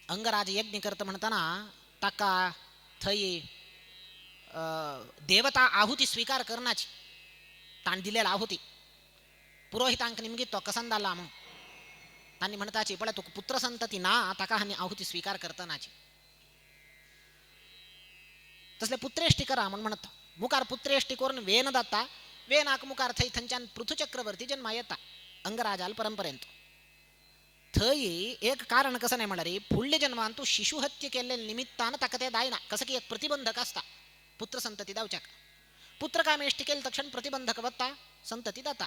Speaker 2: अंगराज यज्ञ करत म्हणताना ताका थई देवता आहुती स्वीकार करण्याची ताण दिलेला आहुती पुरोहितांक निमगी तो कसंदाला म्हणून तांनी म्हणताची पळय तू पुत्र संतती ना ताका हानी आहुती स्वीकार करतनाची तसले पुत्रेष्टी करा म्हणून म्हणत मुखार पुत्रेष्टी करून वेन दाता वेनाक मुखार थई थंच्यान पृथु चक्रवर्ती जन्मा येता अंगराजाल परंपरेंत थई एक कारण कसं नाही म्हणणारी फुडले जन्मान तू शिशुहत्ये केलेल्या निमित्तानं ताका ते दायना कसं की एक प्रतिबंधक असता पुत्र संतती दावच्याक पुत्र कामेष्टी केले तक्षण प्रतिबंधक वत्ता संतती दाता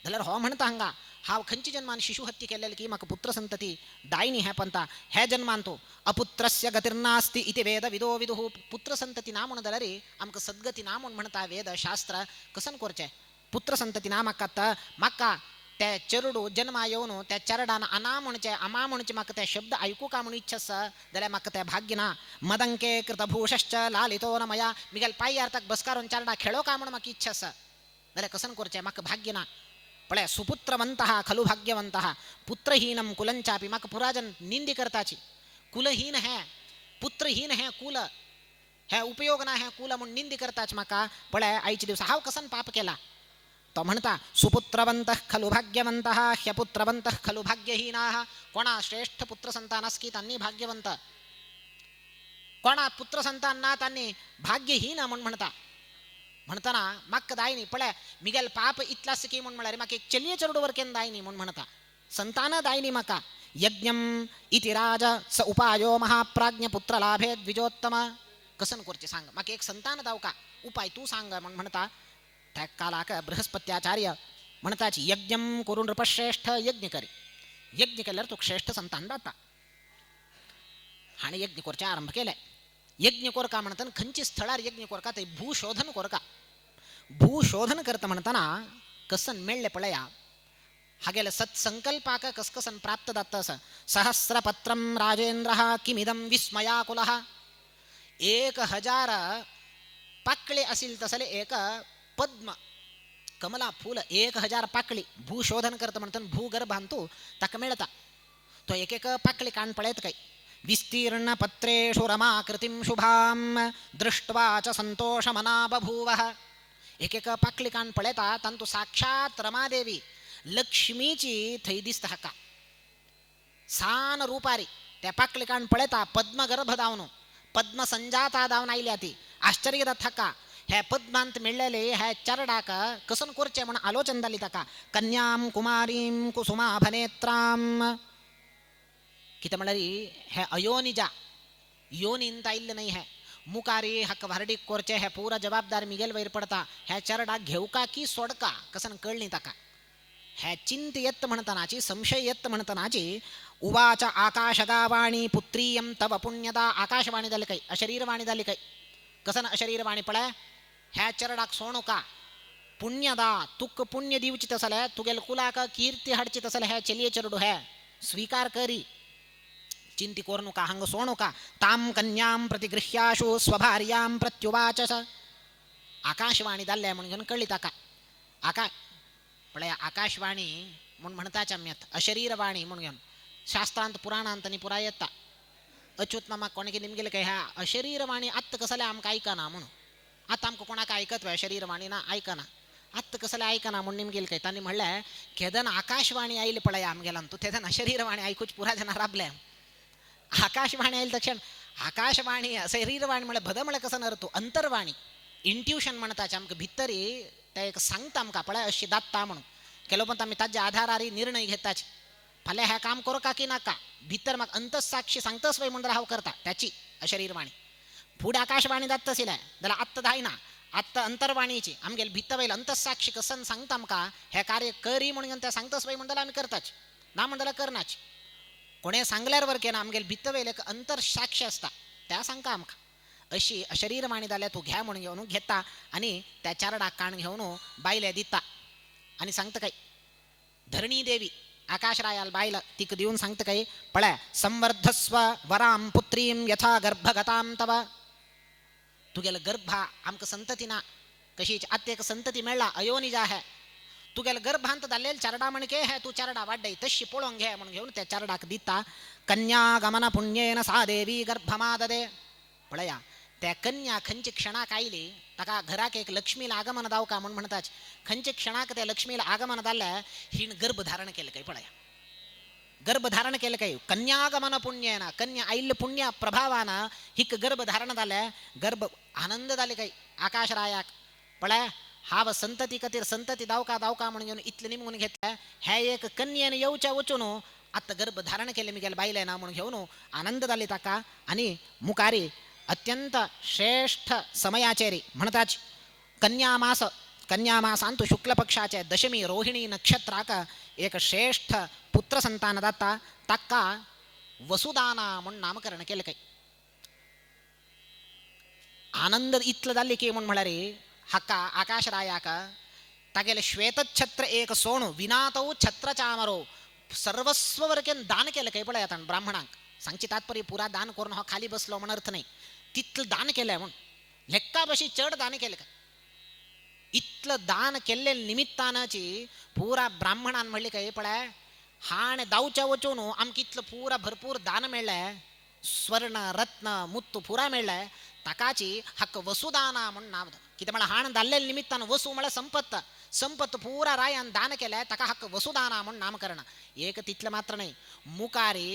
Speaker 2: धलर हो म्हणता हंगा हाव खंची जन्मान शिशुहत्ये केलेली की माका पुत्र संतती दायनी हे पंता हे जन्मान तो अपुत्रस्य गतिर्नास्ति इति वेद विदो विदुः पुत्र संतती ना म्हणून दलरी आमक सद्गती ना म्हणून म्हणता वेद शास्त्र कसन कोरचे पुत्र संतती ना माका त्या चरडू जन्मा येऊन त्या चरडाना अना म्हणचे अमा म्हणचे माका त्या शब्द ऐकू का म्हणून इच्छस जाल्यार माका त्या भाग्यना मदंके कृतभूषश्च लालितो न मया मिगल पायी अर्थात बसकारून चरडा खेळो का म्हणून माका इच्छस जाल्यार कसन कोरचे माका भाग्यना पळय सुपुत्रवंतः खलु भाग्यवंतः पुत्रहीनम कुलंचापी माका पुराजन निंदी करताची कुलहीन है पुत्रहीन है कुल है उपयोग ना है कुल म्हणून निंदी करताच माका पळय आईचे दिवस हाव कसन पाप केला तो म्हणता सुपुत्रवंतः खलु भाग्यवंतः ह्यपुत्रवंतः खलु भाग्यहीनाः कोणा श्रेष्ठ पुत्र संतानास्की त्यांनी भाग्यवंत कोणा पुत्र संतांना त्यांनी भाग्यहीन म्हणून म्हणताना मक्क दायनी पळय मिगल पाप इतलास की म्हणून म्हणारे माका एक चलिये चरडूवर केन दायनी म्हणून म्हणता संतान दायनी माका यज्ञम इति राज स उपायो महाप्राज्ञ पुत्र लाभे द्विजोत्तम कसन कोरचे सांग माका एक संतान दाव का उपाय तू सांग म्हणून म्हणता त्या कालाक बृहस्पत्याचार्य म्हणताची यज्ञम करून नृपश्रेष्ठ यज्ञ करी यज्ञ केल्यावर तो श्रेष्ठ संतान दाता हाणे यज्ञ कोरचे आरंभ केलाय यज्ञ कोर का म्हणतात खंची स्थळार यज्ञ कोर का ते भूशोधन कोर का भूशोधन करता म्हणताना कसन मेळले पळया हागेले सत्संकल्पाक कसकसन प्राप्त दात सहस्रपत्रम राजेंद्र किमिदम विस्मयाकुलः 1000 पाकळे असेल तसले एक पद्म कमला फूल 1000 पाकळी भूशोधन करता म्हणतात भूगर्भांतू तक मिळता तो एक एक पाकळी कान पळेत काही विस्तीर्ण पत्रेषु रमाकृतिं शुभाम दृष्ट्वा च संतोषमना बभूवः एक एक पाकळी कान पळेता तंतु साक्षात रमादेवी लक्ष्मीची थई दिसत हका सान रूपारी त्या पाकळी कान पळेता पद्मगर्भ दावनो पद्म संजाता दावन आयल्या ती आश्चर्य हका हे पद्मांत मिळलेले हे चरडाक कसन कोरचे म्हणून आलोचन दाली तका कन्याम कुमारीम कुसुमाभनेत्राम किती म्हणारी हे अयोनिजा योनिंता इल्ल नाही है मुकारी हक भरडी कोरचे हे पूरा जबाबदार मिगेल वैर पडता हे चरडा घेऊ का की सोडका कसन कळणी तका हे चिंत येत म्हणतानाची संशय येत म्हणतानाची उवाच आकाशगावाणी पुत्रीयम तव पुण्यदा आकाशवाणी झाली काही अशरीरवाणी झाली काही कसन अशरीरवाणी पळय ह्या चरडाक सोणू का पुण्यदा तुक पुण्य दिवची तसल तुगेल कुलाक कीर्ती हाडची तसल हे चलिये चरडू है स्वीकार करी चिंती कोरनु का हंग सोणू का ताम कन्याम प्रतिगृह्याशु स्वभार्याम प्रत्युवाच आकाशवाणी दाल्ले म्हणून कळली ताका आका पळय आकाशवाणी म्हणून म्हणताच आम्यात अशरीरवाणी म्हणून शास्त्रांत पुराणांतनी पुरा येता अच्युत मामा कोणके निमगेले काय ह्या अशरीरवाणी आत्त कसले आमकां ऐकना म्हणून आता आमकां कोणाक ऐकत वय शरीरवाणी ना ऐकना आत्त कसले ऐकना म्हणून निमगेले काय तांणी म्हणलें केदन आकाशवाणी आयली पळय आमगेला तू तेदन अशरीरवाणी ऐकूच पुरा जना राबले आकाशवाणी आयली तक्षण आकाशवाणी शरीरवाणी म्हळ्यार भद म्हळ्यार कसं नरतो अंतरवाणी इंट्युशन म्हणताचे आमकां भितरी ते एक सांगता आमकां पळय अशी दात्ता म्हणून केलो पण आमी ताजे आधारार निर्णय घेताचे फाल्या ह्या काम करू का की नाका भितर मग अंतसाक्षी सांगतस वय म्हणून हाव करता त्याची अशरीरवाणी पुढे आकाशवाणी जात तसेल त्याला आत्ता धाय ना आत्ता अंतर्वाणीची आमगेल भित्त वैल अंतसाक्षी कसं सांगताम का हे कार्य करी म्हणून त्या सांगतस वय म्हणून आम्ही करताच ना म्हणला करणाच कोणे सांगल्यावर वर केना आमगेल भित्त वैल एक अंतरसाक्षी असता त्या सांगता आमका अशी अशरीरवाणी जाल्या तू घ्या म्हणून घेऊन घेता आणि त्या चारडा कान घेऊन बायल्या दिता आणि सांगतं काय धरणी देवी आकाशरायाला बायला तिक देऊन सांगतं काय पळ्या संवर्धस्व वराम पुत्रीम यथा गर्भगताम तव तू गेलं गर्भा आमक संततीना कशी आत्ते एक संतती मिळला अयोनिजा आहे तू गेलं गर्भांत दालेल चारडा म्हणके है तू चारडा वाड्डई तशी पोळून घे म्हणून घेऊन त्या चारडाक दिता कन्या गमन पुण्येन सा देवी गर्भमाददे पळया त्या कन्या खंची क्षणाक आईली तका घराक एक लक्ष्मीला आगमन दाव का म्हणून म्हणतात खंची क्षणाक त्या लक्ष्मीला आगमन दाल्या हिण गर्भधारण केलं काही पळया गर्भधारण केलं काही कन्यागमन पुण्येना कन्या आईल पुण्य प्रभावानं हिक गर्भधारण झाल्या गर्भ आनंद झाले काही आकाशरायाक पळया हाव संतती कतीर संतती दावका म्हणून घेऊन इथलं निमून घेतल्या ह्या एक कन्याने येऊच्या वचून आता गर्भधारण केले मी गेलं बाईला ना म्हणून घेऊन आनंद झाले ताका आणि मुकारी अत्यंत श्रेष्ठ समयाचेरी म्हणतात कन्यामासांतु शुक्ल पक्षाचे दशमी रोहिणी नक्षत्राक एक श्रेष्ठ पुत्र संतानदाता ताका वसुदाना म्हणून नामकरण केलं काही आनंद इतलं झाले की म्हणून म्हणारे हक्का आकाशरायाक तागेले श्वेतछत्र एक सोणू विनातौ छत्र चामरो सर्वस्व वरकेन दान केलं काही पळय आता ब्राह्मणांक सांगची तात्पर्य पुरा दान करून हा खाली बसलो म्हण अर्थ नाही तिथलं दान केलंय म्हणून लेक्काबशी चढ दान केलं का इतलं दान केले निमित्तानाची पुरा ब्राह्मणान म्हणले काय पळय हाण दावच्या वचून आमक इतलं पुरा भरपूर दान मिळलंय स्वर्ण रत्न मुत्तू पुरा मिळलंय ताकाची हक्क वसुदाना म्हणून नाव किती मला हाण दाल्लेल्या निमित्तानं वसू मला संपत्त पुरा रायान दान केलंय तका हक्क वसुदाना म्हणून नामकरण एक तिथलं मात्र नाही मुकारी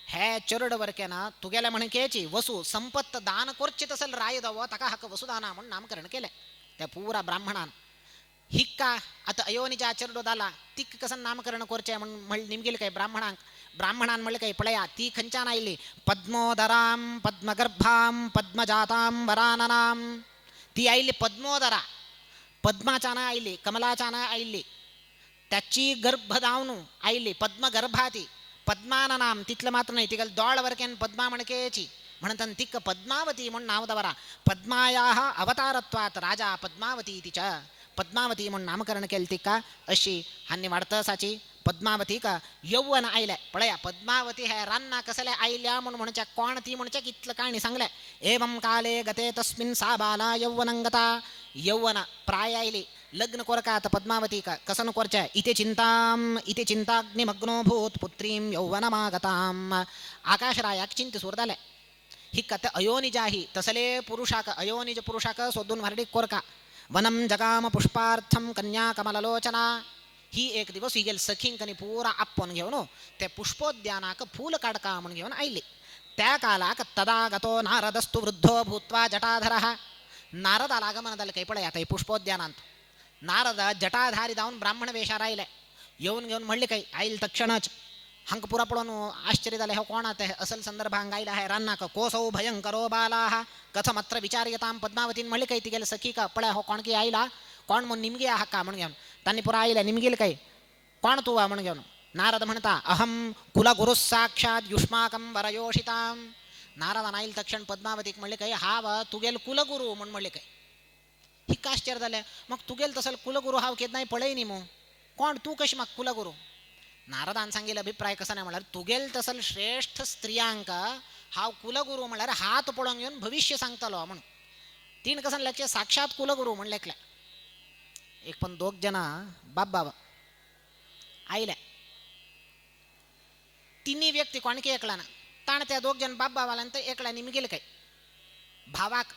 Speaker 2: हे चरड वरकेना तुगेला म्हणकेची वसू संपत्त दान कोर्चित असेल राय दव तका हक्क वसुदाना म्हणून नामकरण केलंय त्या पुरा ब्राह्मणान हिक्का आता अयोनिजा चरडो दाला तिक कसं नामकरण कोरचे म्हणून निमगेल काय ब्राह्मणान म्हणले काही पळया ती खंचान आईली पद्मोदराम पद्मगर्भाम पद्मजाताम वराननाम ती आईली पद्मोदरा पद्माचान आईली कमलाचान आईली त्याची गर्भ दावनू आईली पद्मगर्भाती पद्माननाम तिथलं मात्र नाही तिकल दोळ वरकेन पद्मा म्हणकेची म्हणतात तिक पद्मावती म्हणून नाव दवरा पद्माया अवतारत्वात राजा पद्मावती तिच्या पद्मावती म्हणून नामकरण केलं तिका अशी हानी वाढतसाची पद्मावती का यौवन आईल्या पळया पद्मावती है रान्ना कसल्या आईल्या म्हणून म्हणच्या कोण ती म्हणच्या कितलं काणी सांगल्या एवं काले गते तस्मिन् सा बाला यौवनंगता यौवन प्राय आईली लग्न कोरका आता पद्मावती का कसं कोरच्या इथे चिंताग्निमग्नो भूत पुत्रीं यौवनमागताम आकाशरायाक चिंत सुरदाल्या ही कथ अयोनिजाही तसले पुरुषाक अयोनिज पुरुषाक सोदून वारडी कोरका वनम जगाम पुष्पार्थम कन्या कमललोचना ही एक दिवस ही गेल सखींकनी पुरा आपण घेऊन ते पुष्पोद्यानाक फूल काढका म्हणून घेऊन आईले त्या कालाक तदा गतो नारदस्तु वृद्धो भूत्वा जटाधरः नारदाला आगमन झालं काही पडे आता हे पुष्पोद्यानांत नारद जटाधारी जाऊन ब्राह्मण वेशा राहिले येऊन घेऊन म्हणले काही आईल तक्षणच हंक पुरा पडून आश्चर्य झाले हो कोण आता असल संदर्भ अंगायला आहे रान्नाक कोसौ भयंकरो बालाः कथमत्र विचार्यताम पद्मावतीन म्हणले काही ती गेलं सखी का पळ्या हो कोण की आईला कोण म्हणून निमगे हक्का म्हणून घेऊन त्यांनी पुरा आईला निमगेल काही कोण तू म्हणून घेऊन नारद म्हणता अहम कुलगुरु साक्षात युष्माकं वरयोषिताम नारद नाईल तक्षण पद्मावतीक म्हणले काही हा व तू गेल कुलगुरु म्हणून म्हणले काही ही आश्चर्य झाले मग तू गेल तसल कुलगुरु हाव घेत नाही पळय नी मग कोण तू कशी मग कुलगुरु नारदान सांगेल अभिप्राय कसा नाही म्हणणार तुगेल तसल श्रेष्ठ स्त्रियांक हाव कुलगुरु म्हणल्यार हात पडून घेऊन भविष्य सांगतालो म्हणून तीन कसं लक्ष साक्षात कुलगुरु म्हणले एक पण दोघ जण बाबा आईल्या तिन्ही व्यक्ती कोणकी एकला ना ताण त्या दोघ जण बाबावाल्यांत एकला निमगेल काय भावाक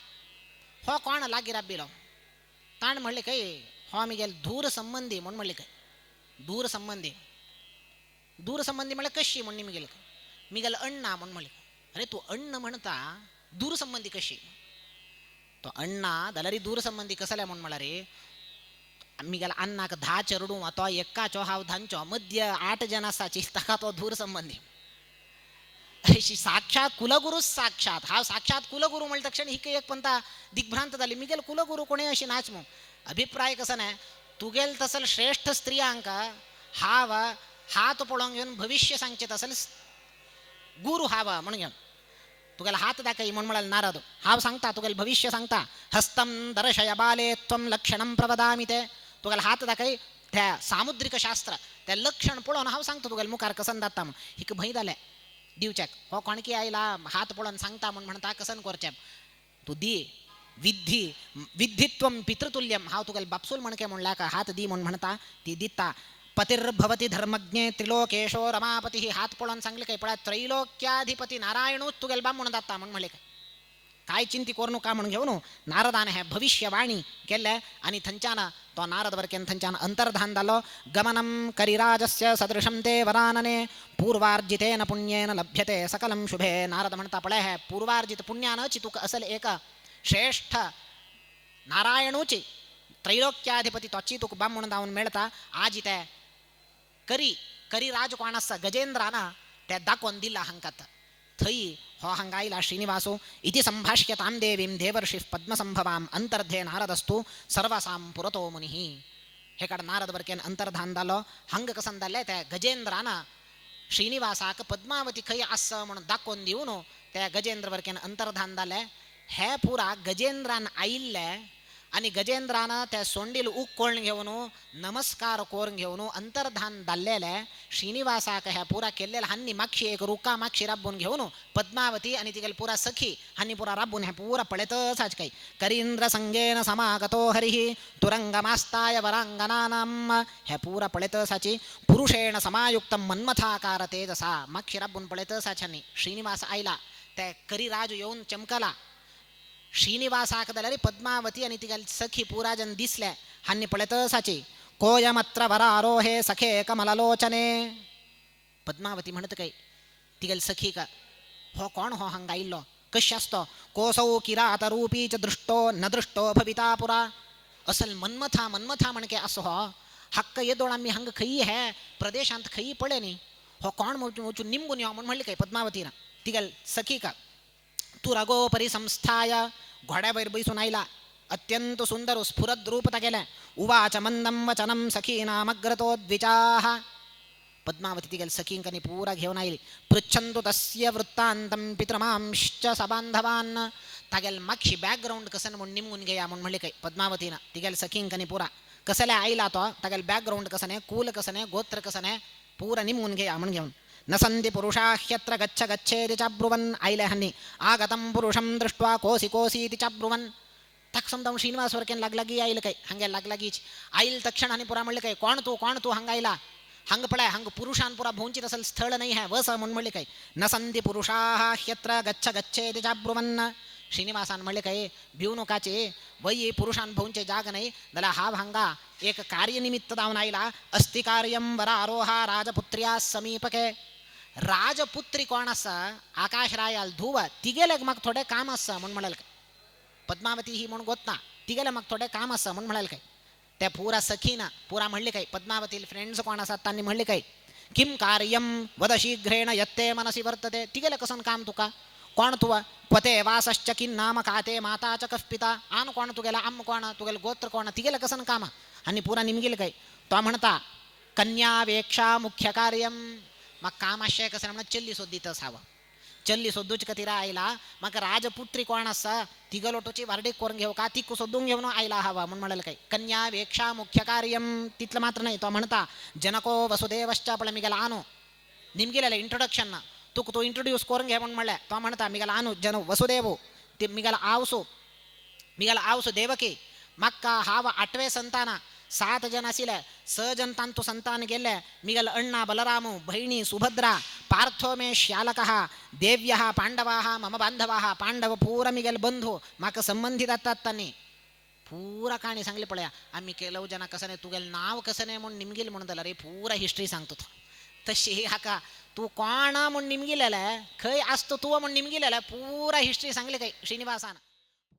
Speaker 2: हो कोण लागी राबीलो ताण म्हणले काही हो मी गेल दूर संबंधी म्हणून म्हणले काय दूर संबंधी म्हणले कशी म्हणून मी गेल मी गेल अण्णा म्हणून म्हणले अरे तू अण्ण म्हणता दूर संबंधी कशी तो अण्णा दलारी दूर संबंधी कसल्या म्हणून म्हणला रे मिगेला अन्नाक 10 चरडू तो एक्काचो हाव धांचो मध्य 8 जन आसाची ताका तो धूर संबंधी अशी साक्षात कुलगुरू साक्षात हा साक्षात कुलगुरू म्हणल्या तक्षण ही एक पंता दिग्भ्रांत झाली मिगेल कुलगुरू कोणी अशी नाचमू अभिप्राय कसा नाही तुगेल तसल श्रेष्ठ स्त्रियांक हाव हात पळोवंक घेऊन भविष्य सांगचे तसल गुरु हावा म्हणून घेऊन तुगेला हात दाखय म्हण म्हणाल नारद हाव सांगता तुगेल भविष्य सांगता हस्तम दर्शय बाले त्वम लक्षणम प्रवदामि ते तुगेला हात दाखय त्या सामुद्रिक शास्त्र त्या लक्षण पळोवन हाव सांगतो तुगेल मुखार कसन जाता हिक भंय जाले दिवचॅक हो कोणकी आयला हात पळोवन सांगता म्हण म्हणता कसन करचे तू दी विधी विधित्वम पितृतुल्यम हाव तुगेल बापसूल म्हणके म्हणल्या का हात दी म्हण म्हणता ती दिता पतिर्भवती धर्मज्ञे त्रिलोकेशो रमापती हात पळोवन सांगले काय पळा त्रैलोक्याधिपती नारायणूच तुगेल बा म्हणून जाता म्हण म्हणले काय चिंती करू नका म्हणून घेऊन नारदाने हे भविष्यवाणी केले आणि थंच्यान तो नारद वरकेन थंच्यान अंतर्धान झालो गमनम करिराजस्य सदृशम ते वरानने पूर्वार्जितेन पुण्येन लभ्यते सकलम शुभे नारद म्हणता पळे हे पूर्वार्जित पुण्यानं चितुक असल एक श्रेष्ठ नारायणूची त्रैलोक्याधिपती तोची तुक बा म्हणून जाऊन मिळता आज इथे करी राज कोण असा गजेंद्राना त्या दाखवून दिला हंकात थई हो हंगाईला श्रीनिवासो इति संभाष्यतां देवीं देवर्षि पद्मसंभवाम अंतर्धे नारदस्तु सर्वसां पुरतो मुनिः हे कड नारद वरकेन अंतर्धान झालो हंग कसन जाले त्या गजेंद्राना श्रीनिवासाक पद्मावती खई अस म्हणून दाखवून देऊन त्या गजेंद्र वरकेन अंतर्धान झाले हे पुरा गजेंद्रान आईल्ले आणि गजेंद्रानं त्या सोंडील उक कोण घेऊन नमस्कार कोरून घेऊन अंतर्धान दाल्लेले श्रीनिवासाक ह्या पुरा केलेला हानी मागशी एक रुका मागशी राबून घेऊन पद्मावती आणि तिगेल पुरा सखी हानी पुरा राबून ह्या पुरा पळेतच काही करींद्र संगेन समागतो हरिः तुरंगमास्ताय वरांगनानाम ह्या पुरा पळेतसाची पुरुषेण समायुक्त मन्मथाकार तेजसा मागशी राबून पळेतसाच्यानी श्रीनिवास आईला त्या करीराज येऊन चमकला श्रीनिवासाकदलरी पद्मावती आणि तिगल सखी पूरा जन दिसले हानी पळेतसाची कोयमत्र वरारोहे सखे कमललोचने पद्मावती म्हणत काही तिगल सखी का हो कोण हो हंगाइल्लो कश्यास्तो कोसौ किरात रूपी च दृष्टो न दृष्टो भविता पुरा असल मन्मथा मन्मथा म्हणके असो हो हक्क येदोळ आम्ही हंग खई है प्रदेशांत खई पडे नी हो कोण मोचू निंबून यो म्हणले काही पद्मावतीना तिगल सखी का तू रगो परिसंस्थाय घोड्यावैर बैसून आयला अत्यंत सुंदर स्फुरद रूप गेल्या उवाच मंदम वचनम सखीनामग्रतो द्विजाः पद्मावती तिगल सखींकनी पूरा घेऊन आयली पृच्छन्तु तस्य वृत्तान्तं पितृमांश्च सबांधवान् तागेल मागशी बॅकग्राऊंड कसन म्हणून निमून घ्या म्हणून म्हणले काही पद्मावतीना तिगल सखींकनी पूरा कसले आयला तो तागेल बॅकग्राऊंड कसने कुल कसने गोत्र कसने पूरा निमून घ्या म्हणून घेऊन नसंति पुरुषा ह्यत्र गच्छ गच्छेति च ब्रुवन् आइले हन्नी आगतं पुरुषं दृष्ट्वा कोसि कोसीति च ब्रुवन् तक समजावून श्रीनिवास वरकेन लागलागी आईल काही हंगे लागलागीच आईल तक्षण आणि पुरा म्हणले काही कोण तू हंगायला हंग पडाय हंग पुरुषान पुरा भोंचित असल स्थळ नाही है वस म्हणून म्हणले काही नसंति पुरुषा ह्यत्र गच्छ गच्छेति च ब्रुवन् श्रीनिवासान म्हणले काही भिऊ नकाचे वय पुरुषान भोंचे जाग नाही दला हा हंगा एक कार्यनिमित्त जाऊन आईला अस्ति कार्यं वरारोहा राजपुत्र्या समीपके राजपुत्री कोण असा आकाश रायाल धुव तिगेले मग थोडे काम असा म्हणून म्हणाल काय पद्मावती ही म्हणून गोतना तिगेले मग थोडे काम असा म्हणून म्हणाल काय त्या पुरा सखीना पुरा म्हणले काय पद्मावती फ्रेंड्स कोण असतात त्यांनी म्हणले काय किम कार्यम वद शीघ्रेण यत्ते मनसी वर्तते तिगेले कसन काम तुका कोण तुवा क्वते वासश्च किन नाम काते माता च कफ पिता आन कोण तुगेला आम कोण तुगेल गोत्र कोण तिगेले कसन काम आणि पुरा निमगेल काय तो म्हणता कन्यावेक्षा मुख्य कार्यम मग काम आशय कसं म्हणा चल्ली सोद्दीतच हवं चल्ली सोद्दूच का तिरा आईला मग राजपुत्री कोण असा तिगलोटोची वारडीक करून घेऊ का ती सोदून घेऊन आईला हवा म्हणून म्हणाल काही कन्या वेक्षा मुख्य कार्यम तिथलं मात्र नाही तो म्हणता जनको वसुदेवश्च पण मी गेला आणू निमगेला इंट्रोडक्शन ना तो इंट्रोड्यूस करून घ्या म्हणून म्हणल्या तो म्हणता मी गेला आणू जन वसुदेव ते मी गेला आवसो देवकी मक्का हाव 8वे संताना 7 जन आसिले 6 जन तांतु संतान गेले मिगल अण्णा बलरामु बहिणी सुभद्रा पार्थो मे श्यालकः देव्यः पांडवाः मम बांधवाः पांडव पूरा मिगल बंधू माक संबंधित असतात त्यांनी पूरा कहाणी सांगली पळ्या आम्ही केलव जन कसने तुगेल नाव कसने म्हणून निमगिल म्हणून दला रे पूरा हिस्ट्री सांगतो तशी हाका तू कोण म्हणून निमगिलेला खय असतो तू म्हणून निमगिलेला पूरा हिस्ट्री सांगली काही श्रीनिवासान